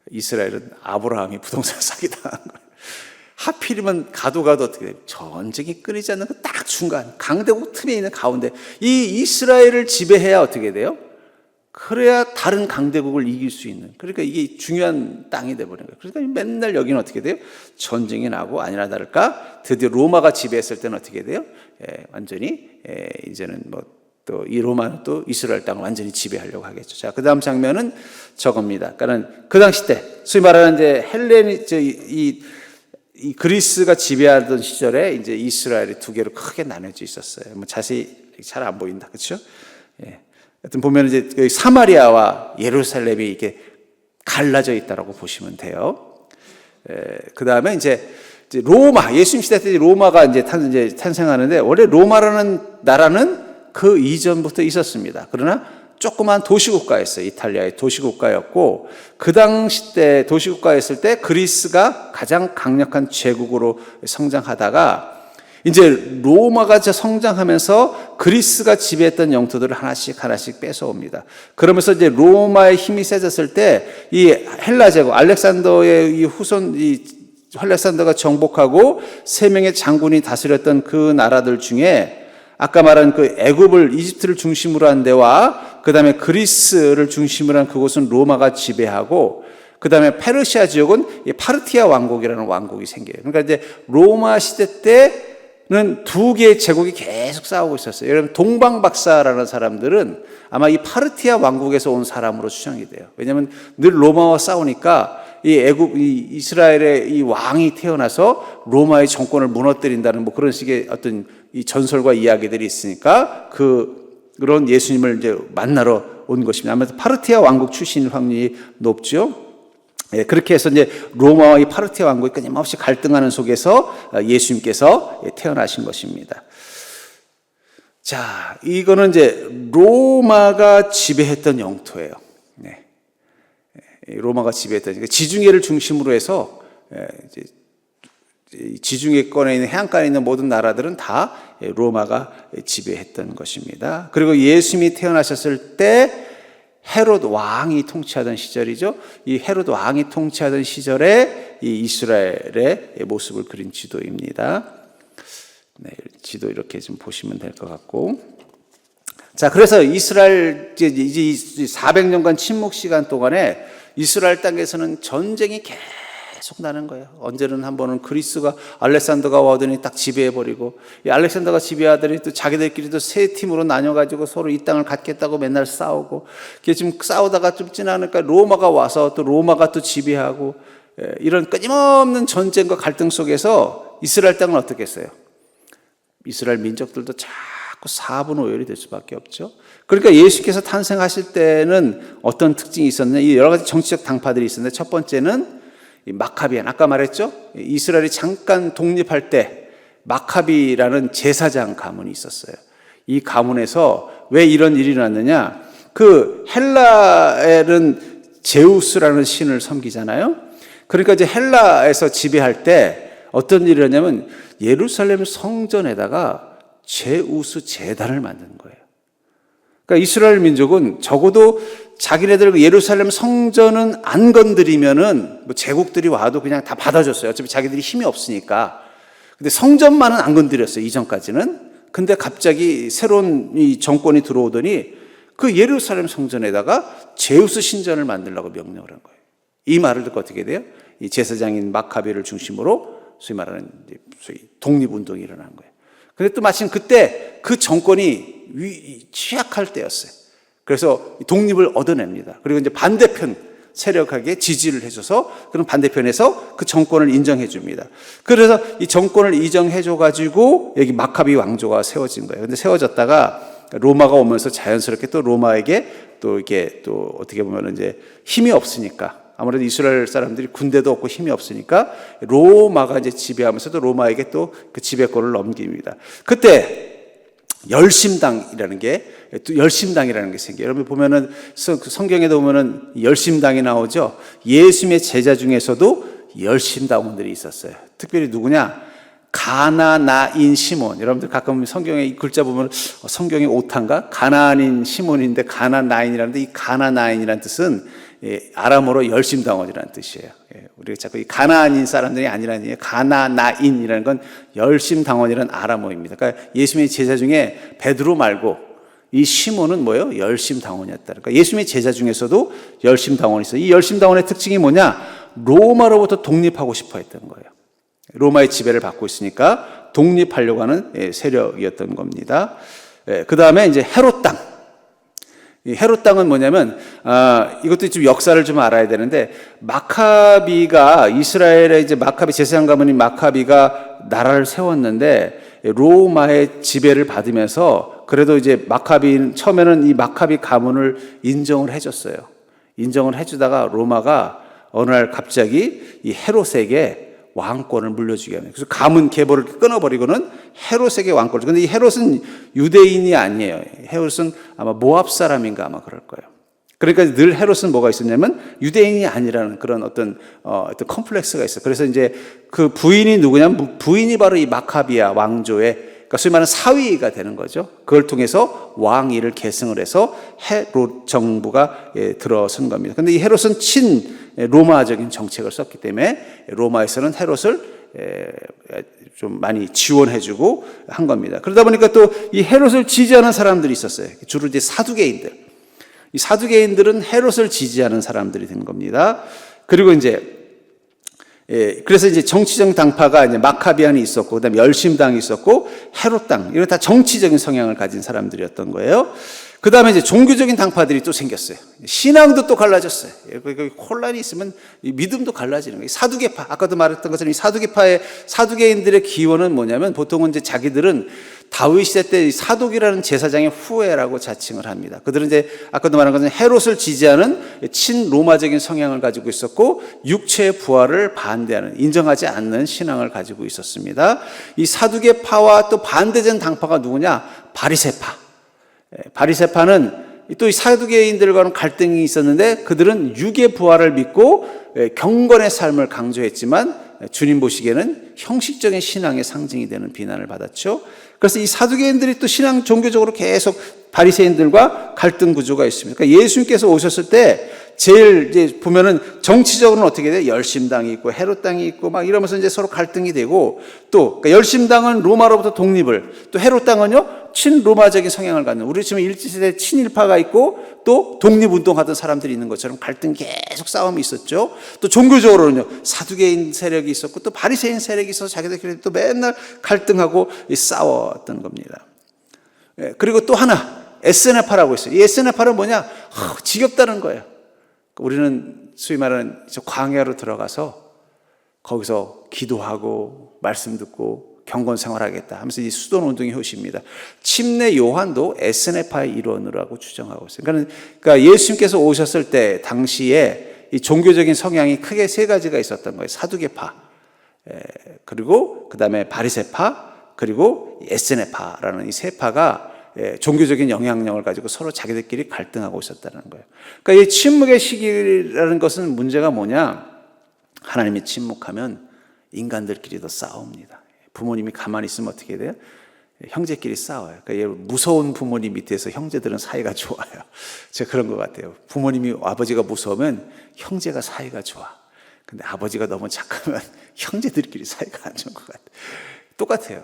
이스라엘은 아브라함이 부동산 사기당한 거예요. 하필이면 가도 어떻게 돼요? 전쟁이 끊이지 않는 그 딱 중간, 강대국 틈에 있는 가운데 이 이스라엘을 지배해야 어떻게 돼요? 그래야 다른 강대국을 이길 수 있는, 그러니까 이게 중요한 땅이 돼버린 거예요. 그러니까 맨날 여기는 어떻게 돼요? 전쟁이 나고, 아니나 다를까 드디어 로마가 지배했을 때는 어떻게 돼요? 완전히 이제는 뭐 또 이 로마는 또 이스라엘 땅을 완전히 지배하려고 하겠죠. 자, 그 다음 장면은 저겁니다. 그러니까 그 당시 때 소위 말하는 이제 이 그리스가 지배하던 시절에 이제 이스라엘이 두 개로 크게 나눠져 있었어요. 뭐 자세히 잘 안 보인다, 그렇죠? 예. 하여튼 보면 이제 여기 사마리아와 예루살렘이 이렇게 갈라져 있다라고 보시면 돼요. 그 다음에 이제 로마, 예수님 시대 때 로마가 이제 탄생하는데, 원래 로마라는 나라는 그 이전부터 있었습니다. 그러나 조그만 도시국가였어요. 이탈리아의 도시국가였고, 그 당시 때 도시국가였을 때 그리스가 가장 강력한 제국으로 성장하다가 이제 로마가 성장하면서 그리스가 지배했던 영토들을 하나씩 뺏어옵니다. 그러면서 이제 로마의 힘이 세졌을 때 이 헬라 제국, 알렉산더의 이 후손, 알렉산더가 정복하고 3명의 장군이 다스렸던 그 나라들 중에 아까 말한 그 애굽을, 이집트를 중심으로 한 데와 그 다음에 그리스를 중심으로 한 그곳은 로마가 지배하고, 그 다음에 페르시아 지역은 파르티아 왕국이라는 왕국이 생겨요. 그러니까 이제 로마 시대 때는 두 개의 제국이 계속 싸우고 있었어요. 여러분, 동방박사라는 사람들은 아마 이 파르티아 왕국에서 온 사람으로 추정이 돼요. 왜냐하면 늘 로마와 싸우니까 이 이스라엘의 이 왕이 태어나서 로마의 정권을 무너뜨린다는 뭐 그런 식의 어떤 이 전설과 이야기들이 있으니까 그런 예수님을 이제 만나러 온 것입니다. 아무래도 파르티아 왕국 출신일 확률이 높죠. 예, 그렇게 해서 이제 로마와 이 파르티아 왕국이 끊임없이 갈등하는 속에서 예수님께서 태어나신 것입니다. 자, 이거는 이제 로마가 지배했던 영토예요. 네. 로마가 지배했던, 지중해를 중심으로 해서 이제 지중해권에 있는 해안가에 있는 모든 나라들은 다 로마가 지배했던 것입니다. 그리고 예수님이 태어나셨을 때 헤롯 왕이 통치하던 시절이죠. 이 헤롯 왕이 통치하던 시절에 이 이스라엘의 모습을 그린 지도입니다. 네, 지도 이렇게 좀 보시면 될 것 같고. 자, 그래서 이스라엘 이제 400년간 침묵 시간 동안에 이스라엘 땅에서는 전쟁이 계속 나는 거예요. 언제는 한 번은 그리스가 알렉산더가 와더니 딱 지배해버리고, 이 알렉산더가 지배하더니 또 자기들끼리도 세 팀으로 나뉘어가지고 서로 이 땅을 갖겠다고 맨날 싸우고, 지금 싸우다가 좀 지나니까 로마가 와서 또 로마가 또 지배하고, 이런 끊임없는 전쟁과 갈등 속에서 이스라엘 땅은 어떻게 했어요? 이스라엘 민족들도 자꾸 사분오열이 될 수밖에 없죠. 그러니까 예수께서 탄생하실 때는 어떤 특징이 있었느냐? 이 여러 가지 정치적 당파들이 있었는데 첫 번째는 이 마카비안, 아까 말했죠? 이스라엘이 잠깐 독립할 때 마카비라는 제사장 가문이 있었어요. 이 가문에서 왜 이런 일이 났느냐? 그 헬라엘은 제우스라는 신을 섬기잖아요. 그러니까 이제 헬라에서 지배할 때 어떤 일이 일어나냐면 예루살렘 성전에다가 제우스 제단을 만드는 거예요. 그러니까 이스라엘 민족은 적어도 자기네들 예루살렘 성전은 안 건드리면은 뭐 제국들이 와도 그냥 다 받아줬어요. 어차피 자기들이 힘이 없으니까. 근데 성전만은 안 건드렸어요. 이전까지는. 근데 갑자기 새로운 이 정권이 들어오더니 그 예루살렘 성전에다가 제우스 신전을 만들라고 명령을 한 거예요. 이 말을 듣고 어떻게 돼요? 이 제사장인 마카비를 중심으로 소위 말하는 독립운동이 일어난 거예요. 근데 또 마침 그때 그 정권이 취약할 때였어요. 그래서 독립을 얻어냅니다. 그리고 이제 반대편 세력에게 지지를 해줘서 그런 반대편에서 그 정권을 인정해 줍니다. 그래서 이 정권을 인정해 줘가지고 여기 마카비 왕조가 세워진 거예요. 근데 세워졌다가 로마가 오면서 자연스럽게 또 로마에게 또 이게 또 어떻게 보면 이제 힘이 없으니까 아무래도 이스라엘 사람들이 군대도 없고 힘이 없으니까 로마가 이제 지배하면서도 로마에게 또 그 지배권을 넘깁니다. 그때 열심당이라는 게 생겨요. 여러분 보면은 성경에도 보면은 열심당이 나오죠. 예수님의 제자 중에서도 열심당원들이 있었어요. 특별히 누구냐? 가나나인 시몬. 여러분들 가끔 성경에 이 글자 보면 성경의 오타인가? 가나안인 시몬인데 가나나인이라는데 이 가나나인이라는 뜻은 아람어로 열심당원이라는 뜻이에요. 우리가 자꾸 이 가나안인 사람들이 아니라는 얘기예요. 가나나인이라는 건 열심당원이라는 아람어입니다. 그러니까 예수님의 제자 중에 베드로 말고 이 시몬은 뭐예요? 열심당원이었다. 그러니까 예수님의 제자 중에서도 열심당원이 있어요. 이 열심당원의 특징이 뭐냐? 로마로부터 독립하고 싶어 했던 거예요. 로마의 지배를 받고 있으니까 독립하려고 하는 세력이었던 겁니다. 그 다음에 이제 헤롯 땅. 이 헤롯 땅은 뭐냐면, 이것도 좀 역사를 좀 알아야 되는데, 마카비가, 이스라엘의 이제 마카비, 제사장 가문인 마카비가 나라를 세웠는데, 로마의 지배를 받으면서, 그래도 이제 처음에는 이 마카비 가문을 인정을 해줬어요. 인정을 해주다가 로마가 어느 날 갑자기 이 헤롯에게 왕권을 물려주게 합니다. 그래서 가문 계보를 끊어버리고는 헤롯에게 왕권을. 근데 이 헤롯은 유대인이 아니에요. 헤롯은 아마 모압 사람인가 아마 그럴 거예요. 그러니까 늘 헤롯은 뭐가 있었냐면 유대인이 아니라는 그런 어떤 컴플렉스가 있어요. 그래서 이제 그 부인이 누구냐면 부인이 바로 이 마카비아 왕조의 그러니까 소위 말하는 사위가 되는 거죠. 그걸 통해서 왕위를 계승을 해서 헤롯 정부가 들어선 겁니다. 근데 이 헤롯은 친 로마적인 정책을 썼기 때문에 로마에서는 헤롯을 좀 많이 지원해주고 한 겁니다. 그러다 보니까 또 이 헤롯을 지지하는 사람들이 있었어요. 주로 이제 사두개인들. 이 사두개인들은 헤롯을 지지하는 사람들이 된 겁니다. 그리고 이제 그래서 이제 정치적 당파가 이제 마카비안이 있었고, 그다음에 열심당이 있었고, 헤롯 당 이런 다 정치적인 성향을 가진 사람들이었던 거예요. 그 다음에 이제 종교적인 당파들이 또 생겼어요. 신앙도 또 갈라졌어요. 혼란이 있으면 믿음도 갈라지는 거예요. 사두개파, 아까도 말했던 것처럼 이 사두개인들의 기원은 뭐냐면 보통은 이제 자기들은 다윗 시대 때 사독이라는 제사장의 후예라고 자칭을 합니다. 그들은 이제 아까도 말한 것처럼 헤롯을 지지하는 친로마적인 성향을 가지고 있었고 육체의 부활을 반대하는, 인정하지 않는 신앙을 가지고 있었습니다. 이 사두개파와 또 반대된 당파가 누구냐? 바리새파. 바리새파는 또 이 사두개인들과는 갈등이 있었는데 그들은 육의 부활을 믿고 경건의 삶을 강조했지만 주님 보시기에는 형식적인 신앙의 상징이 되는 비난을 받았죠. 그래서 이 사두개인들이 또 신앙 종교적으로 계속 바리새인들과 갈등 구조가 있습니다. 그러니까 예수님께서 오셨을 때 제일 이제 보면은 정치적으로는 어떻게 돼요? 열심당이 있고 헤롯 당이 있고 막 이러면서 이제 서로 갈등이 되고 또 그러니까 열심당은 로마로부터 독립을, 또 헤롯 당은요 친로마적인 성향을 갖는, 우리 지금 일제시대 친일파가 있고 또 독립운동하던 사람들이 있는 것처럼 갈등 계속 싸움이 있었죠. 또 종교적으로는요 사두개인 세력이 있었고 또 바리새인 세력이 있어서 자기들끼리 또 맨날 갈등하고 싸웠던 겁니다. 그리고 또 하나 에스네파라고 있어요. 이 에스네파는 뭐냐? 지겹다는 거예요. 우리는 소위 말하는 광야로 들어가서 거기서 기도하고 말씀 듣고 경건 생활하겠다 하면서 이 수돈 운동의 효시입니다. 침례 요한도 에스네파의 일원이라고 주장하고 있어요. 그러니까 예수님께서 오셨을 때 당시에 이 종교적인 성향이 크게 세 가지가 있었던 거예요. 사두개파, 그리고 그 다음에 바리새파, 그리고 에스네파라는 이 세 파가 종교적인 영향력을 가지고 서로 자기들끼리 갈등하고 있었다는 거예요. 그러니까 이 침묵의 시기라는 것은 문제가 뭐냐? 하나님이 침묵하면 인간들끼리도 싸웁니다. 부모님이 가만히 있으면 어떻게 돼요? 형제끼리 싸워요. 그러니까 무서운 부모님 밑에서 형제들은 사이가 좋아요. 제가 그런 것 같아요. 부모님이 아버지가 무서우면 형제가 사이가 좋아. 근데 아버지가 너무 착하면 형제들끼리 사이가 안 좋은 것 같아요. 똑같아요.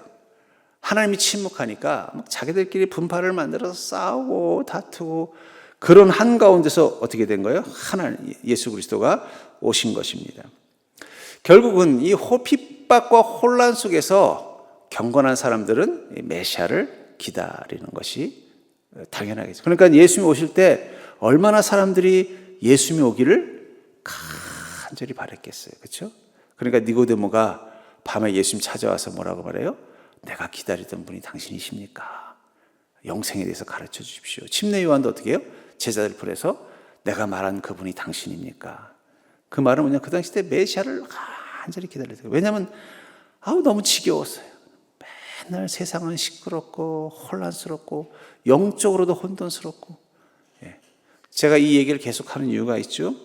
하나님이 침묵하니까 막 자기들끼리 분파를 만들어서 싸우고 다투고 그런 한가운데서 어떻게 된 거예요? 하나님 예수 그리스도가 오신 것입니다. 결국은 이 핍박과 혼란 속에서 경건한 사람들은 메시아를 기다리는 것이 당연하겠죠. 그러니까 예수님이 오실 때 얼마나 사람들이 예수님이 오기를 간절히 바랬겠어요. 그렇죠? 그러니까 니고데모가 밤에 예수님 찾아와서 뭐라고 말해요? 내가 기다리던 분이 당신이십니까? 영생에 대해서 가르쳐 주십시오. 침례 요한도 어떻게 해요? 제자들 풀에서 내가 말한 그분이 당신입니까? 그 말은 뭐냐? 그 당시 때 메시아를 간절히 기다렸어요. 왜냐하면 너무 지겨웠어요. 맨날 세상은 시끄럽고 혼란스럽고 영적으로도 혼돈스럽고. 제가 이 얘기를 계속하는 이유가 있죠.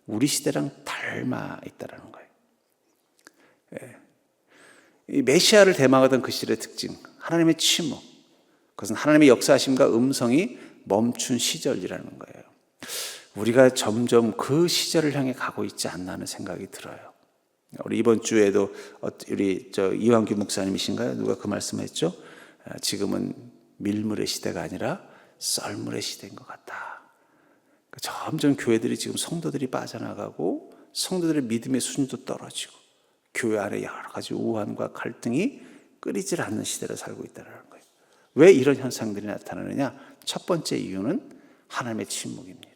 우리 시대랑 닮아 있다는 거예요. 이 메시아를 대망하던 그 시대의 특징, 하나님의 침묵, 그것은 하나님의 역사하심과 음성이 멈춘 시절이라는 거예요. 우리가 점점 그 시절을 향해 가고 있지 않나 하는 생각이 들어요. 우리 이번 주에도 우리 이완규 목사님이신가요? 누가 그 말씀했죠? 지금은 밀물의 시대가 아니라 썰물의 시대인 것 같다. 점점 교회들이 지금 성도들이 빠져나가고 성도들의 믿음의 수준도 떨어지고 교회 안에 여러 가지 우환과 갈등이 끊이질 않는 시대를 살고 있다는 거예요. 왜 이런 현상들이 나타나느냐? 첫 번째 이유는 하나님의 침묵입니다.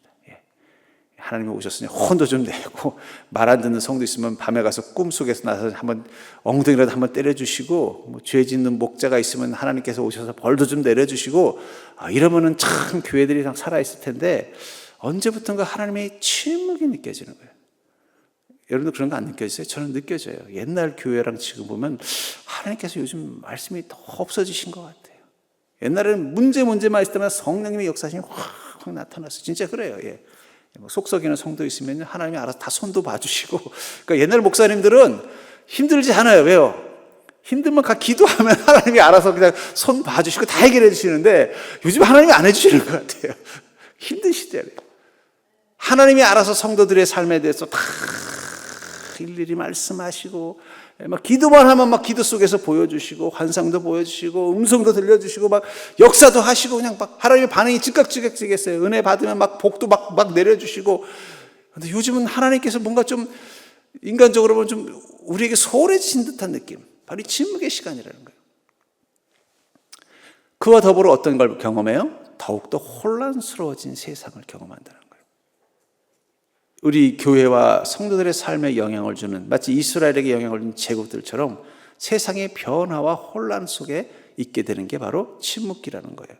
하나님이 오셨으니 혼도 좀 내고 말 안 듣는 성도 있으면 밤에 가서 꿈속에서 나서 한번 엉덩이라도 한번 때려주시고 죄 짓는 목자가 있으면 하나님께서 오셔서 벌도 좀 내려주시고 이러면은 참 교회들이 살아있을 텐데 언제부턴가 하나님의 침묵이 느껴지는 거예요. 여러분도 그런 거 안 느껴지세요? 저는 느껴져요. 옛날 교회랑 지금 보면 하나님께서 요즘 말씀이 더 없어지신 것 같아요. 옛날에는 문제만 있을 때마다 성령님의 역사심이 확 나타났어요. 진짜 그래요. 속썩이는 성도 있으면 하나님이 알아서 다 손도 봐주시고. 그러니까 옛날 목사님들은 힘들지 않아요. 왜요? 힘들면 기도하면 하나님이 알아서 그냥 손 봐주시고 다 해결해 주시는데 요즘 하나님이 안 해주시는 것 같아요. 힘든 시대예요. 하나님이 알아서 성도들의 삶에 대해서 다 일일이 말씀하시고 막 기도만 하면 막 기도 속에서 보여주시고 환상도 보여주시고 음성도 들려주시고 막 역사도 하시고 그냥 막 하나님의 반응이 즉각즉각지겠어요. 은혜 받으면 막 복도 막 내려주시고. 근데 요즘은 하나님께서 뭔가 좀 인간적으로 보면 좀 우리에게 소홀해지신 듯한 느낌. 바로 이 침묵의 시간이라는 거예요. 그와 더불어 어떤 걸 경험해요? 더욱더 혼란스러워진 세상을 경험한다는 거예요. 우리 교회와 성도들의 삶에 영향을 주는 마치 이스라엘에게 영향을 주는 제국들처럼 세상의 변화와 혼란 속에 있게 되는 게 바로 침묵기라는 거예요.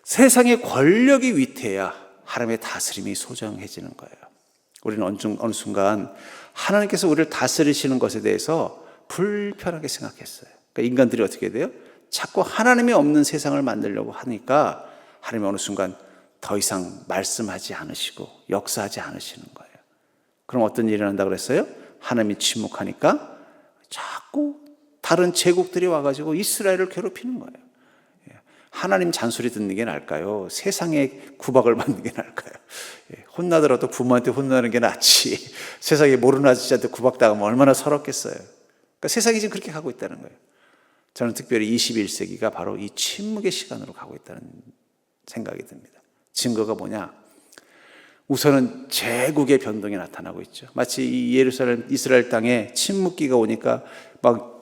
세상의 권력이 위태해야 하나님의 다스림이 소정해지는 거예요. 우리는 어느 순간 하나님께서 우리를 다스리시는 것에 대해서 불편하게 생각했어요. 그러니까 인간들이 어떻게 돼요? 자꾸 하나님이 없는 세상을 만들려고 하니까 하나님이 어느 순간 더 이상 말씀하지 않으시고 역사하지 않으시는 거예요. 그럼 어떤 일이 일어난다고 그랬어요? 하나님이 침묵하니까 자꾸 다른 제국들이 와가지고 이스라엘을 괴롭히는 거예요. 하나님 잔소리 듣는 게 나을까요? 세상의 구박을 받는 게 나을까요? 혼나더라도 부모한테 혼나는 게 낫지. 세상에 모르는 아저씨한테 구박당하면 얼마나 서럽겠어요. 그러니까 세상이 지금 그렇게 가고 있다는 거예요. 저는 특별히 21세기가 바로 이 침묵의 시간으로 가고 있다는 생각이 듭니다. 증거가 뭐냐? 우선은 제국의 변동이 나타나고 있죠. 마치 이 예루살렘 이스라엘 땅에 침묵기가 오니까 막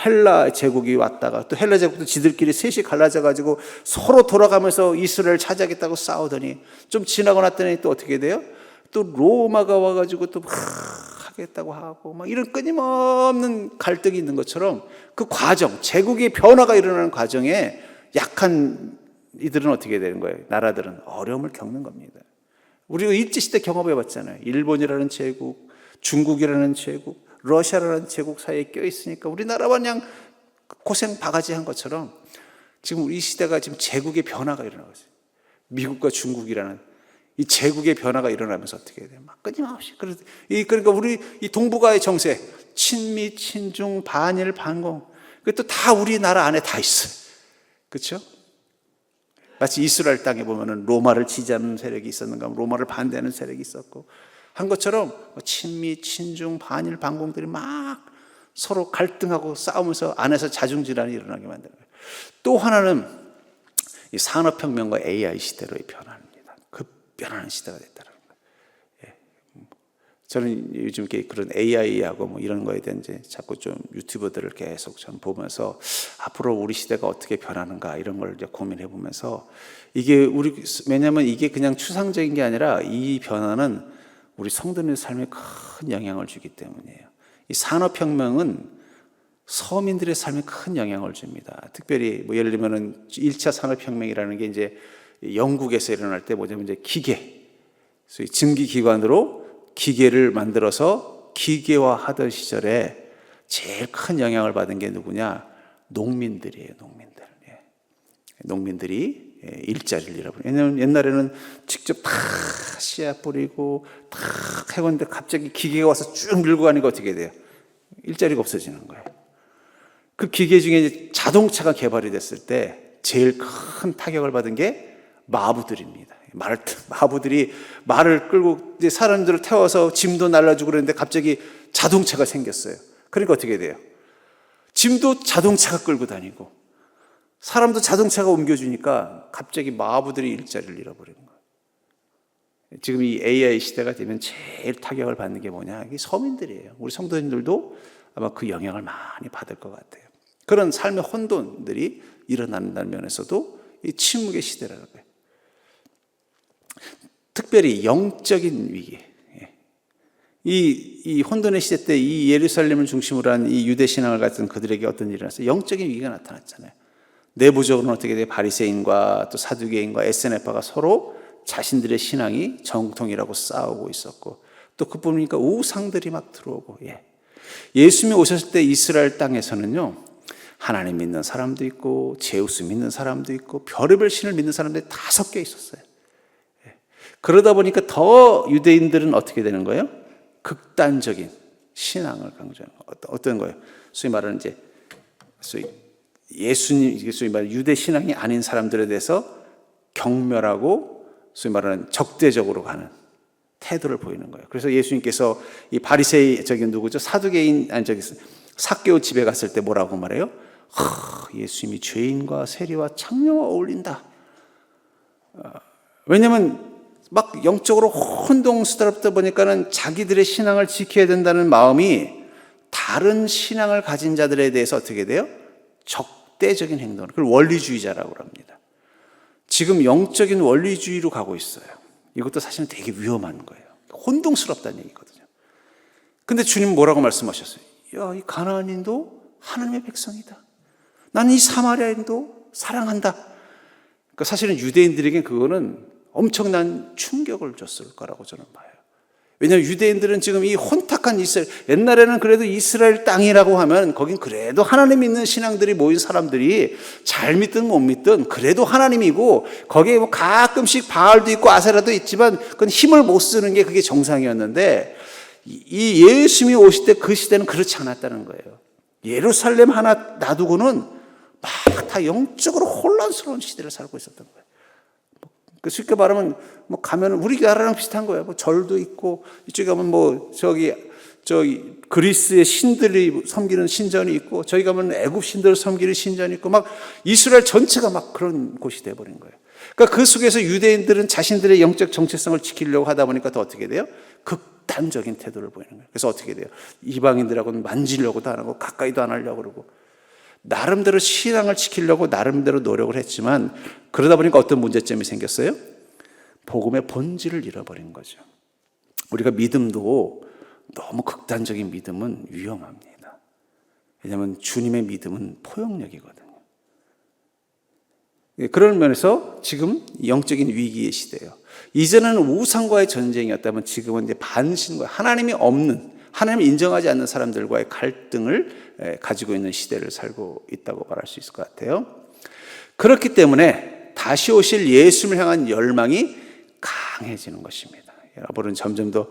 헬라 제국이 왔다가 또 헬라 제국도 지들끼리 셋이 갈라져 가지고 서로 돌아가면서 이스라엘 차지하겠다고 싸우더니 좀 지나고 났더니 또 어떻게 돼요? 또 로마가 와가지고 또 하겠다고 하고 막 이런 끊임없는 갈등이 있는 것처럼 그 과정, 제국의 변화가 일어나는 과정에 약한 이들은 어떻게 되는 거예요? 나라들은 어려움을 겪는 겁니다. 우리가 일제시대 경험해 봤잖아요. 일본이라는 제국, 중국이라는 제국, 러시아라는 제국 사이에 껴있으니까 우리나라와 그냥 고생 바가지 한 것처럼 지금 우리 시대가 지금 제국의 변화가 일어나고 있어요. 미국과 중국이라는 이 제국의 변화가 일어나면서 어떻게 돼요? 막 끊임없이. 그러니까 우리 이 동북아의 정세, 친미, 친중, 반일, 반공. 그것도 다 우리나라 안에 다 있어요. 그렇죠? 마치 이스라엘 땅에 보면은 로마를 지지하는 세력이 있었는가 하면 로마를 반대하는 세력이 있었고 한 것처럼 친미, 친중, 반일, 반공들이 막 서로 갈등하고 싸우면서 안에서 자중질환이 일어나게 만드는 거예요. 또 하나는 이 산업혁명과 AI 시대로의 변화입니다. 급변하는 시대가 됐다는 거예요. 예. 저는 요즘 이렇게 그런 AI하고 뭐 이런 거에 대한 이제 자꾸 좀 유튜버들을 계속 좀 보면서 앞으로 우리 시대가 어떻게 변하는가 이런 걸 이제 고민해 보면서 이게 왜냐하면 이게 그냥 추상적인 게 아니라 이 변화는 우리 성도님의 삶에 큰 영향을 주기 때문이에요. 이 산업혁명은 서민들의 삶에 큰 영향을 줍니다. 특별히 뭐 예를 들면은 1차 산업혁명이라는 게 이제 영국에서 일어날 때 뭐냐면 이제 기계, 소위 증기기관으로 기계를 만들어서 기계화하던 시절에 제일 큰 영향을 받은 게 누구냐? 농민들이에요. 농민들. 예. 농민들이 일자리를 잃어버려요. 왜냐하면 옛날에는 직접 다 씨앗 뿌리고 다 해건데 갑자기 기계가 와서 쭉 밀고 가니까 어떻게 돼요? 일자리가 없어지는 거예요. 그 기계 중에 이제 자동차가 개발이 됐을 때 제일 큰 타격을 받은 게 마부들입니다. 마부들이 말을 끌고 이제 사람들을 태워서 짐도 날라주고 그러는데 갑자기 자동차가 생겼어요. 그러니까 어떻게 돼요? 짐도 자동차가 끌고 다니고 사람도 자동차가 옮겨주니까 갑자기 마부들이 일자리를 잃어버리는 거예요. 지금 이 AI 시대가 되면 제일 타격을 받는 게 뭐냐? 이게 서민들이에요. 우리 성도님들도 아마 그 영향을 많이 받을 것 같아요. 그런 삶의 혼돈들이 일어난다는 면에서도 이 침묵의 시대라는 거예요. 특별히 영적인 위기. 이 혼돈의 시대 때 이 예루살렘을 중심으로 한 이 유대 신앙을 가진 그들에게 어떤 일이 일어났어요? 영적인 위기가 나타났잖아요. 내부적으로는 어떻게 돼요? 바리새인과 또 사두개인과 에스네파가 서로 자신들의 신앙이 정통이라고 싸우고 있었고 또 그뿐이니까 우상들이 막 들어오고 예수님이 오셨을 때 이스라엘 땅에서는요 하나님 믿는 사람도 있고 제우스 믿는 사람도 있고 별의별 신을 믿는 사람들이 다 섞여 있었어요. 그러다 보니까 더 유대인들은 어떻게 되는 거예요? 극단적인 신앙을 강조하는 거예요. 어떤 거예요? 소위 말하는 이제 소위 예수님, 소위 말하는 유대 신앙이 아닌 사람들에 대해서 경멸하고 소위 말하는 적대적으로 가는 태도를 보이는 거예요. 그래서 예수님께서 이 바리새인 누구죠? 사두개인 삭개오 집에 갔을 때 뭐라고 말해요? 예수님이 죄인과 세리와 창녀와 어울린다. 왜냐하면 막 영적으로 혼동스럽다 보니까는 자기들의 신앙을 지켜야 된다는 마음이 다른 신앙을 가진 자들에 대해서 어떻게 돼요? 적대적인 행동을. 그걸 원리주의자라고 합니다. 지금 영적인 원리주의로 가고 있어요. 이것도 사실은 되게 위험한 거예요. 혼동스럽다는 얘기거든요. 근데 주님 뭐라고 말씀하셨어요? 야, 이 가나안인도 하나님의 백성이다. 나는 이 사마리아인도 사랑한다. 그러니까 사실은 유대인들에겐 그거는 엄청난 충격을 줬을 거라고 저는 봐요. 왜냐하면 유대인들은 지금 이 혼탁한 이스라엘, 옛날에는 그래도 이스라엘 땅이라고 하면 거긴 그래도 하나님 믿는 신앙들이 모인 사람들이 잘 믿든 못 믿든 그래도 하나님이고 거기에 뭐 가끔씩 바알도 있고 아세라도 있지만 그건 힘을 못 쓰는 게 그게 정상이었는데 이 예수님이 오실 때 그 시대는 그렇지 않았다는 거예요. 예루살렘 하나 놔두고는 막 다 영적으로 혼란스러운 시대를 살고 있었던 거예요. 쉽게 말하면 뭐 가면 우리나라랑 비슷한 거예요. 뭐 절도 있고 이쪽에 가면 뭐 저기 그리스의 신들이 섬기는 신전이 있고 저기 가면 애굽 신들을 섬기는 신전이 있고 막 이스라엘 전체가 막 그런 곳이 돼버린 거예요. 그러니까 그 속에서 유대인들은 자신들의 영적 정체성을 지키려고 하다 보니까 더 어떻게 돼요? 극단적인 태도를 보이는 거예요. 그래서 어떻게 돼요? 이방인들하고는 만지려고도 안 하고 가까이도 안 하려고 그러고 나름대로 신앙을 지키려고 나름대로 노력을 했지만 그러다 보니까 어떤 문제점이 생겼어요? 복음의 본질을 잃어버린 거죠. 우리가 믿음도 너무 극단적인 믿음은 위험합니다. 왜냐하면 주님의 믿음은 포용력이거든요. 그런 면에서 지금 영적인 위기의 시대예요. 이전에는 우상과의 전쟁이었다면 지금은 이제 반신과 하나님이 없는, 하나님을 인정하지 않는 사람들과의 갈등을 가지고 있는 시대를 살고 있다고 말할 수 있을 것 같아요. 그렇기 때문에 다시 오실 예수님을 향한 열망이 강해지는 것입니다. 여러분은 점점 더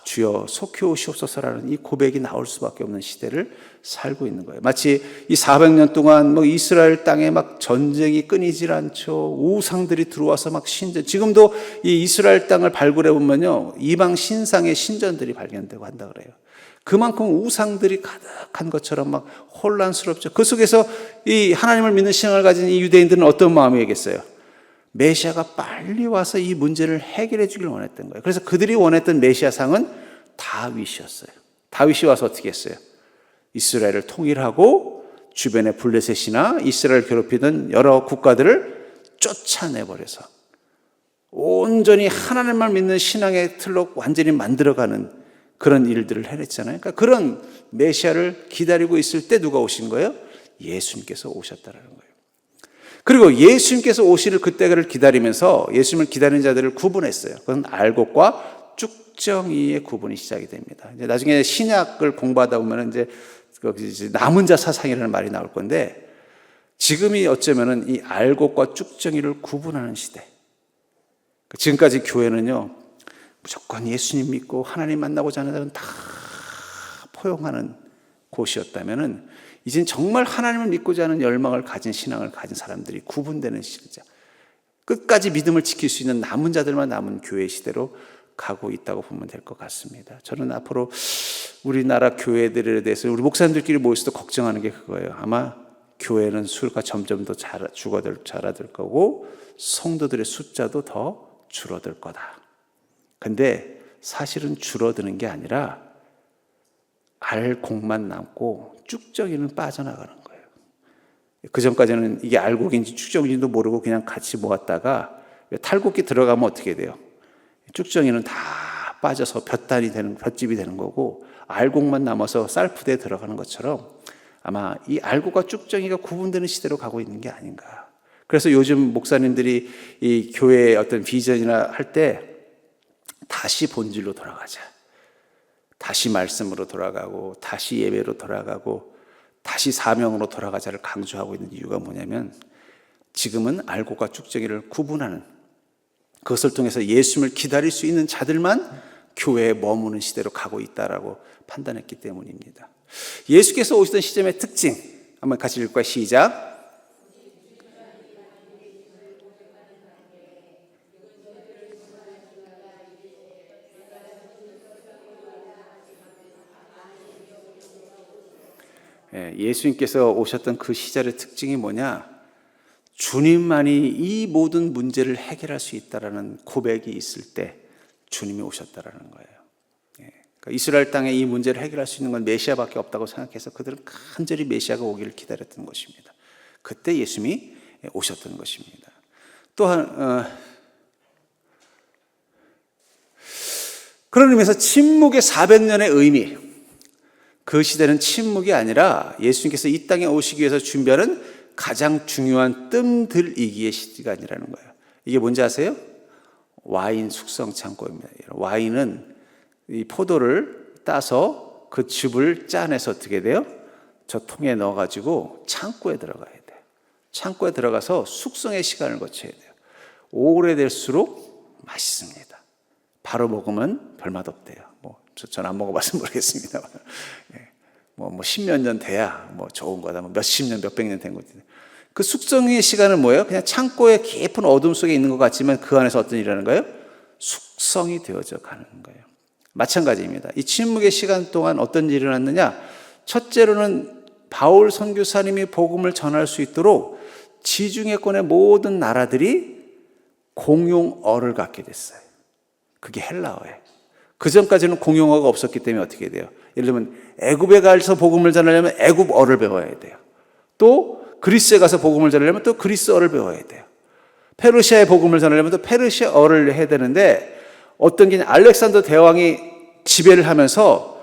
주여 속히 오시옵소서라는 이 고백이 나올 수밖에 없는 시대를 살고 있는 거예요. 마치 이 400년 동안 이스라엘 땅에 막 전쟁이 끊이질 않죠. 우상들이 들어와서 막 신전, 지금도 이 이스라엘 땅을 발굴해 보면요, 이방 신상의 신전들이 발견되고 한다 그래요. 그만큼 우상들이 가득한 것처럼 막 혼란스럽죠. 그 속에서 이 하나님을 믿는 신앙을 가진 이 유대인들은 어떤 마음이겠어요? 메시아가 빨리 와서 이 문제를 해결해 주길 원했던 거예요. 그래서 그들이 원했던 메시아상은 다윗이었어요. 다윗이 와서 어떻게 했어요? 이스라엘을 통일하고 주변의 블레셋이나 이스라엘 괴롭히던 여러 국가들을 쫓아내버려서 온전히 하나님만 믿는 신앙의 틀로 완전히 만들어가는 그런 일들을 해냈잖아요. 그러니까 그런 메시아를 기다리고 있을 때 누가 오신 거예요? 예수님께서 오셨다라는 거예요. 그리고 예수님께서 오시를 그때를 기다리면서 예수님을 기다리는 자들을 구분했어요. 그건 알곡과 쭉정이의 구분이 시작이 됩니다. 이제 나중에 신약을 공부하다 보면 이제 남은 자 사상이라는 말이 나올 건데, 지금이 어쩌면은 이 알곡과 쭉정이를 구분하는 시대. 지금까지 교회는요, 무조건 예수님 믿고 하나님 만나고자 하는 자는 다 포용하는 곳이었다면은, 이젠 정말 하나님을 믿고자 하는 열망을 가진 신앙을 가진 사람들이 구분되는 시대죠. 끝까지 믿음을 지킬 수 있는 남은 자들만 남은 교회 시대로 가고 있다고 보면 될 것 같습니다. 저는 앞으로 우리나라 교회들에 대해서 우리 목사님들끼리 모여서 걱정하는 게 그거예요. 아마 교회는 수가 점점 더 줄어들 거고 성도들의 숫자도 더 줄어들 거다. 근데 사실은 줄어드는 게 아니라 알곡만 남고 쭉정이는 빠져나가는 거예요. 그 전까지는 이게 알곡인지 쭉정인지도 모르고 그냥 같이 모았다가 탈곡기 들어가면 어떻게 돼요? 쭉정이는 다 빠져서 볏집이 되는 거고, 알곡만 남아서 쌀푸대에 들어가는 것처럼 아마 이 알곡과 쭉정이가 구분되는 시대로 가고 있는 게 아닌가. 그래서 요즘 목사님들이 이 교회의 어떤 비전이나 할 때 다시 본질로 돌아가자, 다시 말씀으로 돌아가고 다시 예배로 돌아가고 다시 사명으로 돌아가자를 강조하고 있는 이유가 뭐냐면, 지금은 알곡과 쭉정이를 구분하는, 그것을 통해서 예수님을 기다릴 수 있는 자들만 교회에 머무는 시대로 가고 있다라고 판단했기 때문입니다. 예수께서 오시던 시점의 특징 한번 같이 읽을까요? 시작. 예수님께서 오셨던 그 시절의 특징이 뭐냐? 주님만이 이 모든 문제를 해결할 수 있다라는 고백이 있을 때 주님이 오셨다라는 거예요. 그러니까 이스라엘 땅에 이 문제를 해결할 수 있는 건 메시아밖에 없다고 생각해서 그들은 간절히 메시아가 오기를 기다렸던 것입니다. 그때 예수님이 오셨던 것입니다. 또한 그런 의미에서 침묵의 400년의 의미, 그 시대는 침묵이 아니라 예수님께서 이 땅에 오시기 위해서 준비하는 가장 중요한 뜸들이기의 시간이라는 거예요. 이게 뭔지 아세요? 와인 숙성 창고입니다. 와인은 이 포도를 따서 그 즙을 짜내서 어떻게 돼요? 저 통에 넣어가지고 창고에 들어가야 돼요. 창고에 들어가서 숙성의 시간을 거쳐야 돼요. 오래될수록 맛있습니다. 바로 먹으면 별맛 없대요. 저는 안 먹어봐서 모르겠습니다. 십몇 년 돼야 좋은 거다. 몇십 년, 몇백 년 된 거지. 그 숙성의 시간은 뭐예요? 그냥 창고의 깊은 어둠 속에 있는 것 같지만 그 안에서 어떤 일이 하는 거예요? 숙성이 되어져 가는 거예요. 마찬가지입니다. 이 침묵의 시간 동안 어떤 일이 일어났느냐? 첫째로는 바울 선교사님이 복음을 전할 수 있도록 지중해권의 모든 나라들이 공용어를 갖게 됐어요. 그게 헬라어예요. 그 전까지는 공용어가 없었기 때문에 어떻게 돼요? 예를 들면 애굽에 가서 복음을 전하려면 애굽어를 배워야 돼요. 또 그리스에 가서 복음을 전하려면 또 그리스어를 배워야 돼요. 페르시아에 복음을 전하려면 또 페르시아어를 해야 되는데, 어떤 게 알렉산더 대왕이 지배를 하면서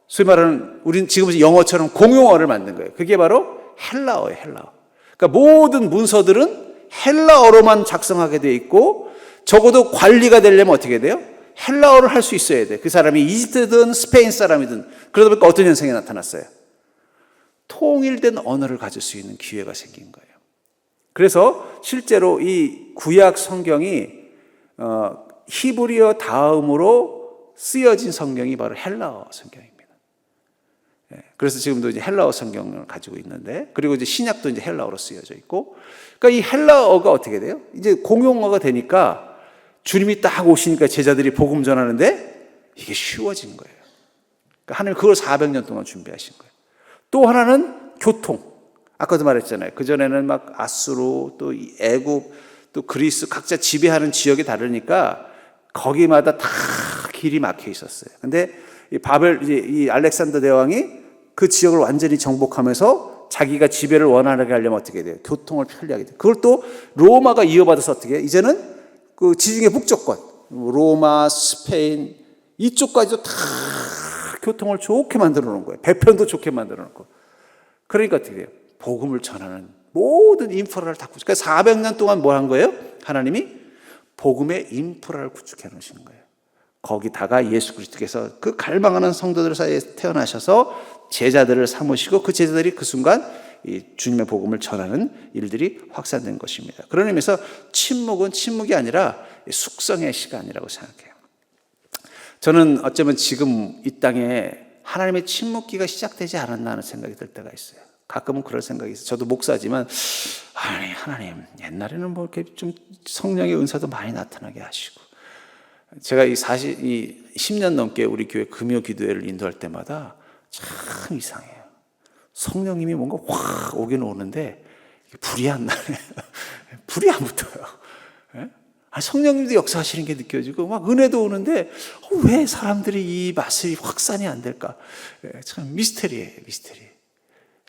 소위 말하는 우린 지금 영어처럼 공용어를 만든 거예요. 그게 바로 헬라어예요. 헬라어. 그러니까 모든 문서들은 헬라어로만 작성하게 돼 있고 적어도 관리가 되려면 어떻게 돼요? 헬라어를 할 수 있어야 돼. 그 사람이 이집트든 스페인 사람이든. 그러다 보니까 어떤 현상이 나타났어요? 통일된 언어를 가질 수 있는 기회가 생긴 거예요. 그래서 실제로 이 구약 성경이 히브리어 다음으로 쓰여진 성경이 바로 헬라어 성경입니다. 그래서 지금도 이제 헬라어 성경을 가지고 있는데, 그리고 이제 신약도 이제 헬라어로 쓰여져 있고, 그러니까 이 헬라어가 어떻게 돼요? 이제 공용어가 되니까 주님이 딱 오시니까 제자들이 복음 전하는데 이게 쉬워진 거예요. 그러니까 하나님 그걸 400년 동안 준비하신 거예요. 또 하나는 교통. 아까도 말했잖아요. 그전에는 막 아수르, 또 애굽, 또 그리스 각자 지배하는 지역이 다르니까 거기마다 다 길이 막혀 있었어요. 근데 이 이 알렉산더 대왕이 그 지역을 완전히 정복하면서 자기가 지배를 원활하게 하려면 어떻게 돼요? 교통을 편리하게 돼요. 그걸 또 로마가 이어받아서 어떻게 해요? 이제는 그 지중해 북쪽권, 로마, 스페인 이쪽까지도 다 교통을 좋게 만들어 놓은 거예요. 배편도 좋게 만들어 놓고. 그러니까 어떻게 돼요? 복음을 전하는 모든 인프라를 다 구축. 그러니까 400년 동안 뭐 한 거예요? 하나님이 복음의 인프라를 구축해 놓으시는 거예요. 거기다가 예수 그리스도께서 그 갈망하는 성도들 사이에 태어나셔서 제자들을 삼으시고 그 제자들이 그 순간 이 주님의 복음을 전하는 일들이 확산된 것입니다. 그런 의미에서 침묵은 침묵이 아니라 숙성의 시간이라고 생각해요. 저는 어쩌면 지금 이 땅에 하나님의 침묵기가 시작되지 않았나 하는 생각이 들 때가 있어요. 가끔은 그럴 생각이 있어요. 저도 목사지만 하나님 옛날에는 뭐 이렇게 좀 성령의 은사도 많이 나타나게 하시고, 제가 이 10년 넘게 우리 교회 금요 기도회를 인도할 때마다 참 이상해요. 성령님이 뭔가 확 오긴 오는데 불이 안 나네. 불이 안 붙어요. 성령님도 역사하시는 게 느껴지고 막 은혜도 오는데 왜 사람들이 이 맛이 확산이 안 될까? 참 미스테리예요, 미스테리.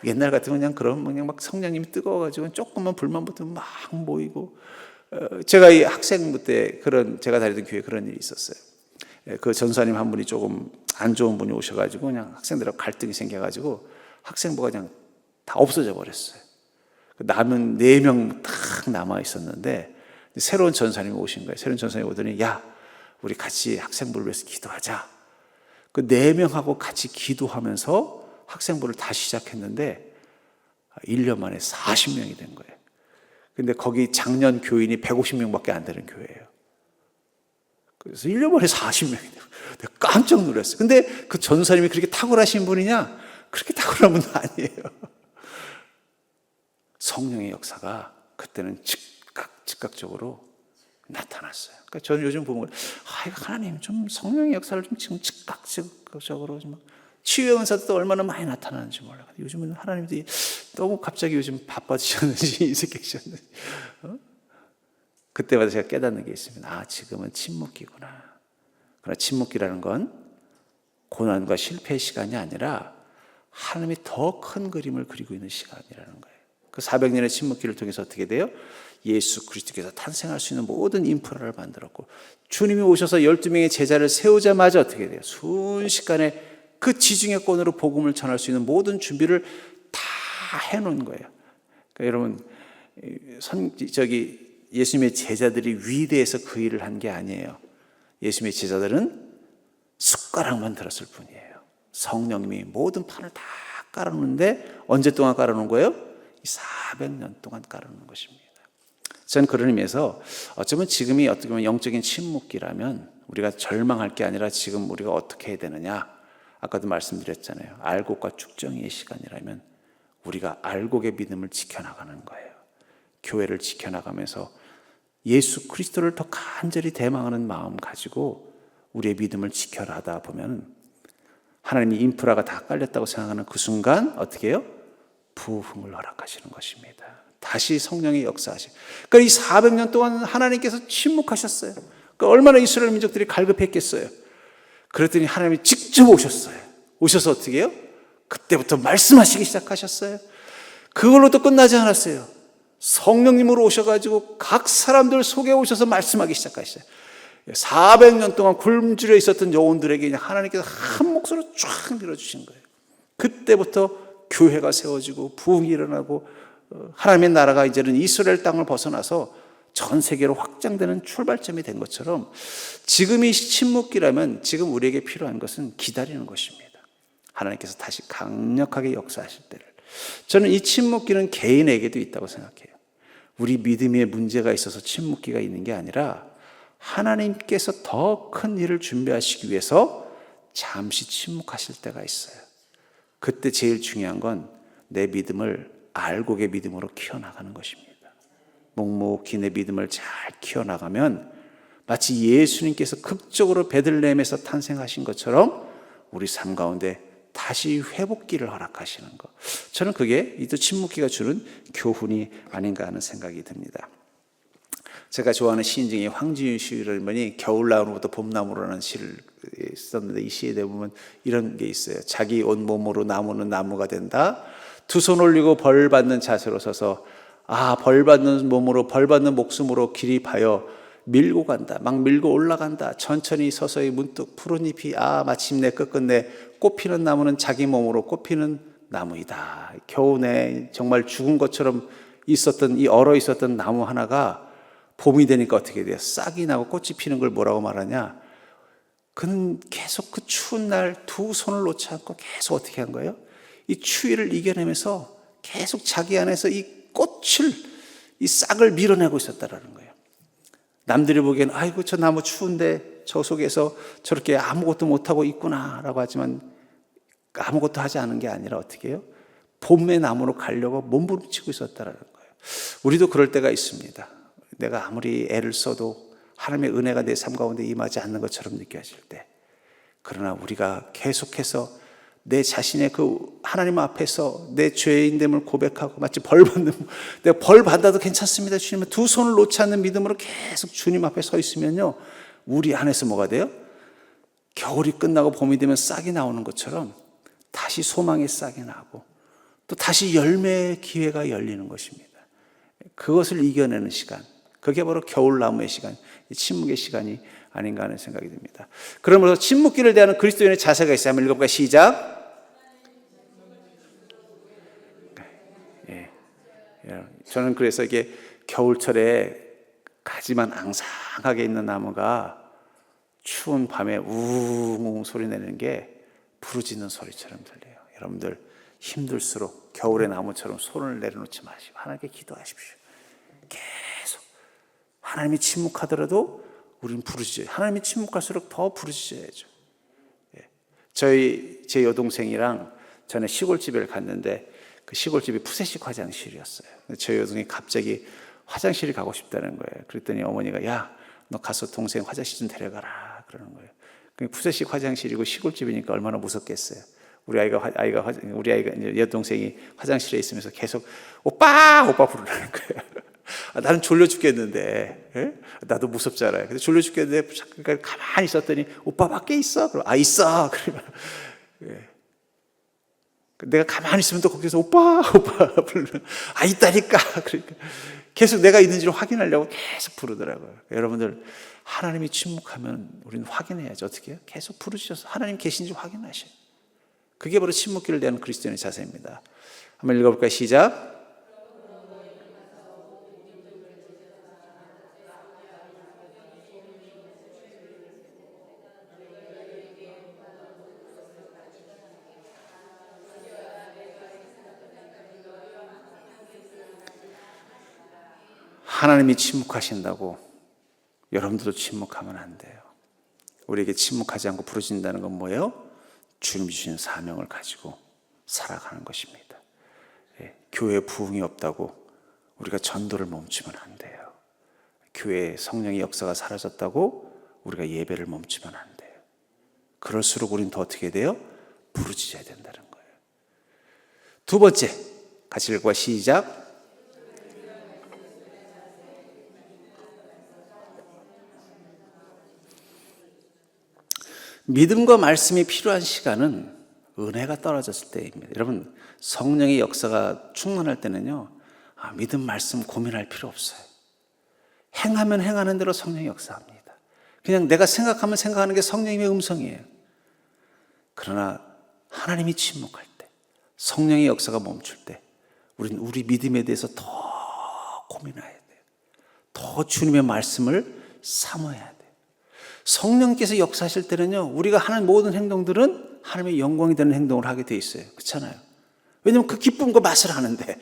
옛날 같으면 그냥 막 성령님이 뜨거워가지고 조금만 불만 붙으면 막 모이고. 제가 이 학생부 때 제가 다니던 교회에 그런 일이 있었어요. 그 전사님 한 분이 조금 안 좋은 분이 오셔가지고 그냥 학생들하고 갈등이 생겨가지고 학생부가 그냥 다 없어져 버렸어요. 남은 4명 딱 남아 있었는데 새로운 전사님이 오신 거예요. 새로운 전사님이 오더니 야, 우리 같이 학생부를 위해서 기도하자. 그 4명하고 같이 기도하면서 학생부를 다시 시작했는데 1년 만에 40명이 된 거예요. 근데 거기 작년 교인이 150명밖에 안 되는 교회예요. 그래서 1년 만에 40명이 돼요. 내가 깜짝 놀랐어요. 근데 그 전사님이 그렇게 탁월하신 분이냐? 그렇게 탁월한 분은 아니에요. 성령의 역사가 그때는 즉각적으로 나타났어요. 그러니까 저는 요즘 보면 하나님 좀 성령의 역사를 좀 지금 즉각적으로 좀 치유의 은사도 얼마나 많이 나타나는지 몰라요. 요즘은 하나님들이 너무 갑자기 요즘 바빠지셨는지 인색해지셨는지 그때마다 제가 깨닫는 게 있습니다. 지금은 침묵기구나. 그러나 침묵기라는 건 고난과 실패의 시간이 아니라 하나님이 더 큰 그림을 그리고 있는 시간이라는 거예요. 그 400년의 침묵기를 통해서 어떻게 돼요? 예수 그리스도께서 탄생할 수 있는 모든 인프라를 만들었고, 주님이 오셔서 12명의 제자를 세우자마자 어떻게 돼요? 순식간에 그 지중해권으로 복음을 전할 수 있는 모든 준비를 다 해놓은 거예요. 그러니까 여러분, 예수님의 제자들이 위대해서 그 일을 한 게 아니에요. 예수님의 제자들은 숟가락만 들었을 뿐이에요. 성령님이 모든 판을 다 깔아놓는데 언제 동안 깔아놓은 거예요? 400년 동안 깔아놓은 것입니다. 저는 그런 의미에서 어쩌면 지금이 어떻게 보면 영적인 침묵기라면 우리가 절망할 게 아니라 지금 우리가 어떻게 해야 되느냐. 아까도 말씀드렸잖아요. 알곡과 축정의 시간이라면 우리가 알곡의 믿음을 지켜나가는 거예요. 교회를 지켜나가면서 예수 그리스도를 더 간절히 대망하는 마음 가지고 우리의 믿음을 지켜나가다 보면 하나님이 인프라가 다 깔렸다고 생각하는 그 순간 어떻게 해요? 부흥을 허락하시는 것입니다. 다시 성령의 역사하시. 그러니까 이 400년 동안 하나님께서 침묵하셨어요. 그러니까 얼마나 이스라엘 민족들이 갈급했겠어요. 그랬더니 하나님이 직접 오셨어요. 오셔서 어떻게 해요? 그때부터 말씀하시기 시작하셨어요. 그걸로 또 끝나지 않았어요. 성령님으로 오셔가지고 각 사람들 속에 오셔서 말씀하기 시작하셨어요. 400년 동안 굶주려 있었던 영혼들에게 하나님께서 한 목소리로 쫙 밀어주신 거예요. 그때부터 교회가 세워지고 부흥이 일어나고 하나님의 나라가 이제는 이스라엘 땅을 벗어나서 전 세계로 확장되는 출발점이 된 것처럼 지금이 침묵기라면 지금 우리에게 필요한 것은 기다리는 것입니다. 하나님께서 다시 강력하게 역사하실 때를. 저는 이 침묵기는 개인에게도 있다고 생각해요. 우리 믿음에 문제가 있어서 침묵기가 있는 게 아니라 하나님께서 더 큰 일을 준비하시기 위해서 잠시 침묵하실 때가 있어요. 그때 제일 중요한 건 내 믿음을 알곡의 믿음으로 키워나가는 것입니다. 묵묵히 내 믿음을 잘 키워나가면 마치 예수님께서 극적으로 베들레헴에서 탄생하신 것처럼 우리 삶 가운데 다시 회복기를 허락하시는 것. 저는 그게 이 또 침묵기가 주는 교훈이 아닌가 하는 생각이 듭니다. 제가 좋아하는 시인 중에 황지윤 시인이 겨울나무로부터 봄나무로라는 시를 썼는데 이 시에 보면 이런 게 있어요. 자기 온몸으로 나무는 나무가 된다. 두 손 올리고 벌 받는 자세로 서서 벌 받는 몸으로 벌 받는 목숨으로 기립하여 밀고 간다. 막 밀고 올라간다. 천천히 서서히 문득 푸른 잎이 마침내 끝끝내 꽃피는 나무는 자기 몸으로 꽃피는 나무이다. 겨우내 정말 죽은 것처럼 있었던 이 얼어 있었던 나무 하나가 봄이 되니까 어떻게 돼요? 싹이 나고 꽃이 피는 걸 뭐라고 말하냐? 그는 계속 그 추운 날 두 손을 놓지 않고 계속 어떻게 한 거예요? 이 추위를 이겨내면서 계속 자기 안에서 이 꽃을, 이 싹을 밀어내고 있었다라는 거예요. 남들이 보기엔 아이고 저 나무 추운데 저 속에서 저렇게 아무것도 못하고 있구나라고 하지만 아무것도 하지 않은 게 아니라 어떻게 해요? 봄의 나무로 가려고 몸부림치고 있었다라는 거예요. 우리도 그럴 때가 있습니다. 내가 아무리 애를 써도 하나님의 은혜가 내 삶 가운데 임하지 않는 것처럼 느껴질 때, 그러나 우리가 계속해서 내 자신의 그 하나님 앞에서 내 죄인됨을 고백하고 마치 내가 벌 받아도 괜찮습니다 주님은 두 손을 놓지 않는 믿음으로 계속 주님 앞에 서 있으면요, 우리 안에서 뭐가 돼요? 겨울이 끝나고 봄이 되면 싹이 나오는 것처럼 다시 소망의 싹이 나고 또 다시 열매의 기회가 열리는 것입니다. 그것을 이겨내는 시간, 그게 바로 겨울나무의 시간, 침묵의 시간이 아닌가 하는 생각이 듭니다. 그러므로 침묵기를 대하는 그리스도인의 자세가 있어요. 한번 읽어볼까요? 시작. 저는 그래서 이게 겨울철에 가지만 앙상하게 있는 나무가 추운 밤에 우웅 소리 내는 게 부르짖는 소리처럼 들려요. 여러분들 힘들수록 겨울의 나무처럼 손을 내려놓지 마시고 하나님께 기도하십시오. 계속 하나님이 침묵하더라도 우리는 부르짖어요. 하나님이 침묵할수록 더 부르짖어야죠. 제 여동생이랑 전에 시골집에 갔는데 그 시골집이 푸세식 화장실이었어요. 저희 여동생이 갑자기 화장실에 가고 싶다는 거예요. 그랬더니 어머니가 야, 너 가서 동생 화장실 좀 데려가라 그러는 거예요. 푸세식 화장실이고 시골집이니까 얼마나 무섭겠어요. 우리 아이가 여동생이 화장실에 있으면서 계속 오빠 부르는 거예요. 나는 졸려 죽겠는데, 나도 무섭잖아요. 그래서 졸려 죽겠는데 잠깐 가만히 있었더니 오빠 밖에 있어? 그럼 있어. 그러면 내가 가만히 있으면 또 거기서 오빠 부르면 있다니까. 그러니까 계속 내가 있는지를 확인하려고 계속 부르더라고요. 여러분들 하나님이 침묵하면 우리는 확인해야죠. 어떻게 해요? 계속 부르셔서 하나님 계신지 확인하셔요. 그게 바로 침묵기를 대하는 그리스도인의 자세입니다. 한번 읽어볼까요? 시작. 하나님이 침묵하신다고 여러분들도 침묵하면 안 돼요. 우리에게 침묵하지 않고 부르신다는 건 뭐예요? 주님 주신 사명을 가지고 살아가는 것입니다. 교회에 부흥이 없다고 우리가 전도를 멈추면 안 돼요. 교회에 성령의 역사가 사라졌다고 우리가 예배를 멈추면 안 돼요. 그럴수록 우리는 더 어떻게 돼요? 부르짖어야 된다는 거예요. 두 번째, 같이 읽어봐. 시작. 믿음과 말씀이 필요한 시간은 은혜가 떨어졌을 때입니다. 여러분, 성령의 역사가 충만할 때는요, 믿음 말씀 고민할 필요 없어요. 행하면 행하는 대로 성령이 역사합니다. 그냥 내가 생각하면 생각하는 게 성령님의 음성이에요. 그러나 하나님이 침묵할 때, 성령의 역사가 멈출 때 우리는 우리 믿음에 대해서 더 고민해야 돼요. 더 주님의 말씀을 사모해야 돼요. 성령께서 역사하실 때는요, 우리가 하는 모든 행동들은 하나님의 영광이 되는 행동을 하게 돼 있어요. 그렇잖아요. 왜냐하면 그 기쁨과 맛을 아는데,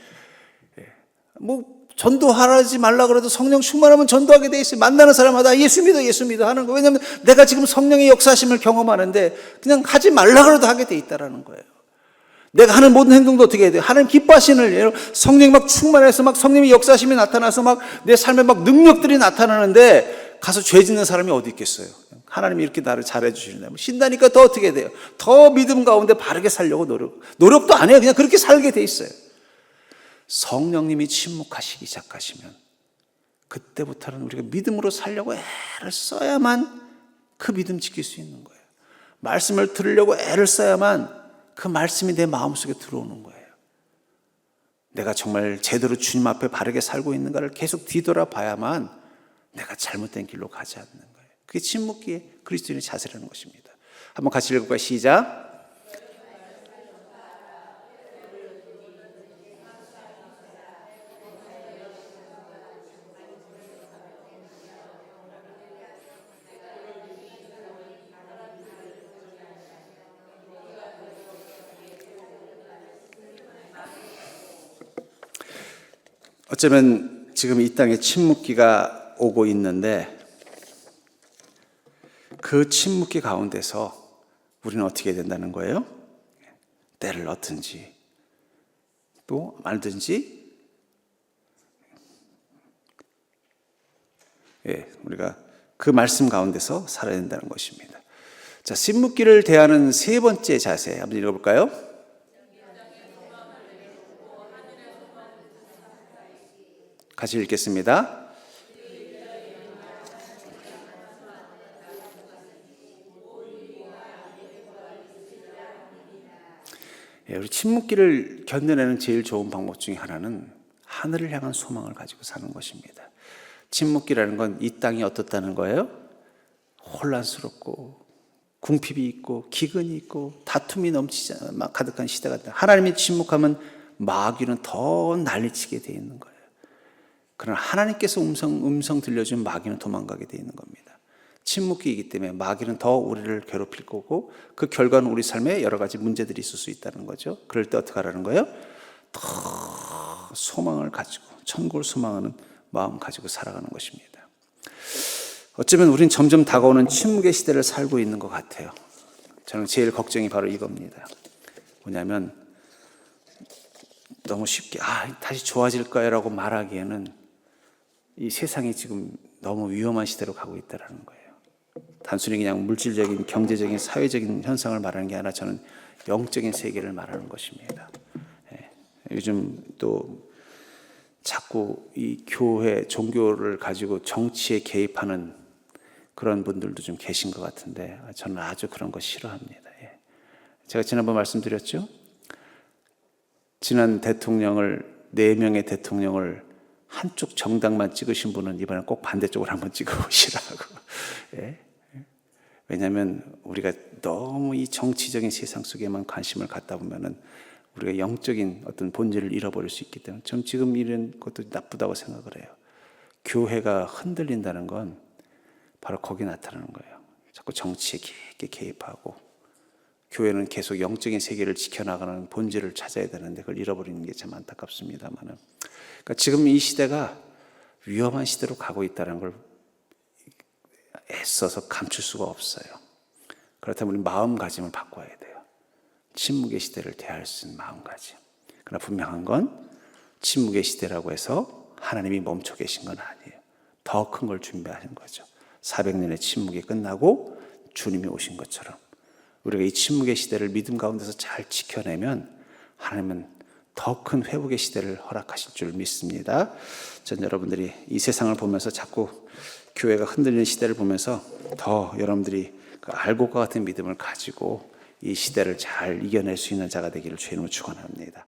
전도하지 말라 그래도 성령 충만하면 전도하게 돼 있어요. 만나는 사람마다 예수 믿어 하는 거. 왜냐하면 내가 지금 성령의 역사하심을 경험하는데 그냥 하지 말라 그래도 하게 돼 있다라는 거예요. 내가 하는 모든 행동도 어떻게 해야 돼요? 하나님 기뻐하시는 성령이 막 충만해서 막 성령의 역사하심이 나타나서 막 내 삶에 막 능력들이 나타나는데 가서 죄 짓는 사람이 어디 있겠어요? 하나님이 이렇게 나를 잘해 주시는데 신다니까 더 어떻게 돼요? 더 믿음 가운데 바르게 살려고 노력도 안 해요. 그냥 그렇게 살게 돼 있어요. 성령님이 침묵하시기 시작하시면 그때부터는 우리가 믿음으로 살려고 애를 써야만 그 믿음 지킬 수 있는 거예요. 말씀을 들으려고 애를 써야만 그 말씀이 내 마음속에 들어오는 거예요. 내가 정말 제대로 주님 앞에 바르게 살고 있는가를 계속 뒤돌아봐야만 내가 잘못된 길로 가지 않는 거예요. 그게 침묵기의 그리스도인의 자세라는 것입니다. 한번 같이 읽어볼까요? 시작. 어쩌면 지금 이 땅에 침묵기가 오고 있는데 그 침묵기 가운데서 우리는 어떻게 해야 된다는 거예요? 때를 얻든지 또 말든지 우리가 그 말씀 가운데서 살아야 된다는 것입니다. 자, 침묵기를 대하는 세 번째 자세 한번 읽어볼까요? 같이 읽겠습니다. 우리 침묵기를 견뎌내는 제일 좋은 방법 중에 하나는 하늘을 향한 소망을 가지고 사는 것입니다. 침묵기라는 건 이 땅이 어떻다는 거예요? 혼란스럽고 궁핍이 있고 기근이 있고 다툼이 넘치지 막 가득한 시대가 있다. 하나님이 침묵하면 마귀는 더 난리치게 돼 있는 거예요. 그러나 하나님께서 음성 들려주면 마귀는 도망가게 돼 있는 겁니다. 침묵기이기 때문에 마귀는 더 우리를 괴롭힐 거고 그 결과는 우리 삶에 여러 가지 문제들이 있을 수 있다는 거죠. 그럴 때 어떻게 하라는 거예요? 더 소망을 가지고 천국을 소망하는 마음 가지고 살아가는 것입니다. 어쩌면 우린 점점 다가오는 침묵의 시대를 살고 있는 것 같아요. 저는 제일 걱정이 바로 이겁니다. 뭐냐면 너무 쉽게 다시 좋아질 거야라고 말하기에는 이 세상이 지금 너무 위험한 시대로 가고 있다는 거예요. 단순히 그냥 물질적인, 경제적인, 사회적인 현상을 말하는 게 아니라 저는 영적인 세계를 말하는 것입니다. 요즘 또 자꾸 이 교회, 종교를 가지고 정치에 개입하는 그런 분들도 좀 계신 것 같은데 저는 아주 그런 거 싫어합니다. 제가 지난번 말씀드렸죠? 지난 대통령을 4명의 대통령을 한쪽 정당만 찍으신 분은 이번에 꼭 반대쪽으로 한번 찍어보시라고. 왜냐하면 우리가 너무 이 정치적인 세상 속에만 관심을 갖다 보면은 우리가 영적인 어떤 본질을 잃어버릴 수 있기 때문에 저는 지금 이런 것도 나쁘다고 생각을 해요. 교회가 흔들린다는 건 바로 거기 나타나는 거예요. 자꾸 정치에 깊게 개입하고 교회는 계속 영적인 세계를 지켜나가는 본질을 찾아야 되는데 그걸 잃어버리는 게 참 안타깝습니다만은. 그러니까 지금 이 시대가 위험한 시대로 가고 있다는 걸 애써서 감출 수가 없어요. 그렇다면 우리 마음가짐을 바꿔야 돼요. 침묵의 시대를 대할 수 있는 마음가짐. 그러나 분명한 건 침묵의 시대라고 해서 하나님이 멈춰 계신 건 아니에요. 더 큰 걸 준비하신 거죠. 400년의 침묵이 끝나고 주님이 오신 것처럼 우리가 이 침묵의 시대를 믿음 가운데서 잘 지켜내면 하나님은 더 큰 회복의 시대를 허락하실 줄 믿습니다. 전 여러분들이 이 세상을 보면서 자꾸 교회가 흔들리는 시대를 보면서 더 여러분들이 그 알곡과 같은 믿음을 가지고 이 시대를 잘 이겨낼 수 있는 자가 되기를 주님으로 축원합니다.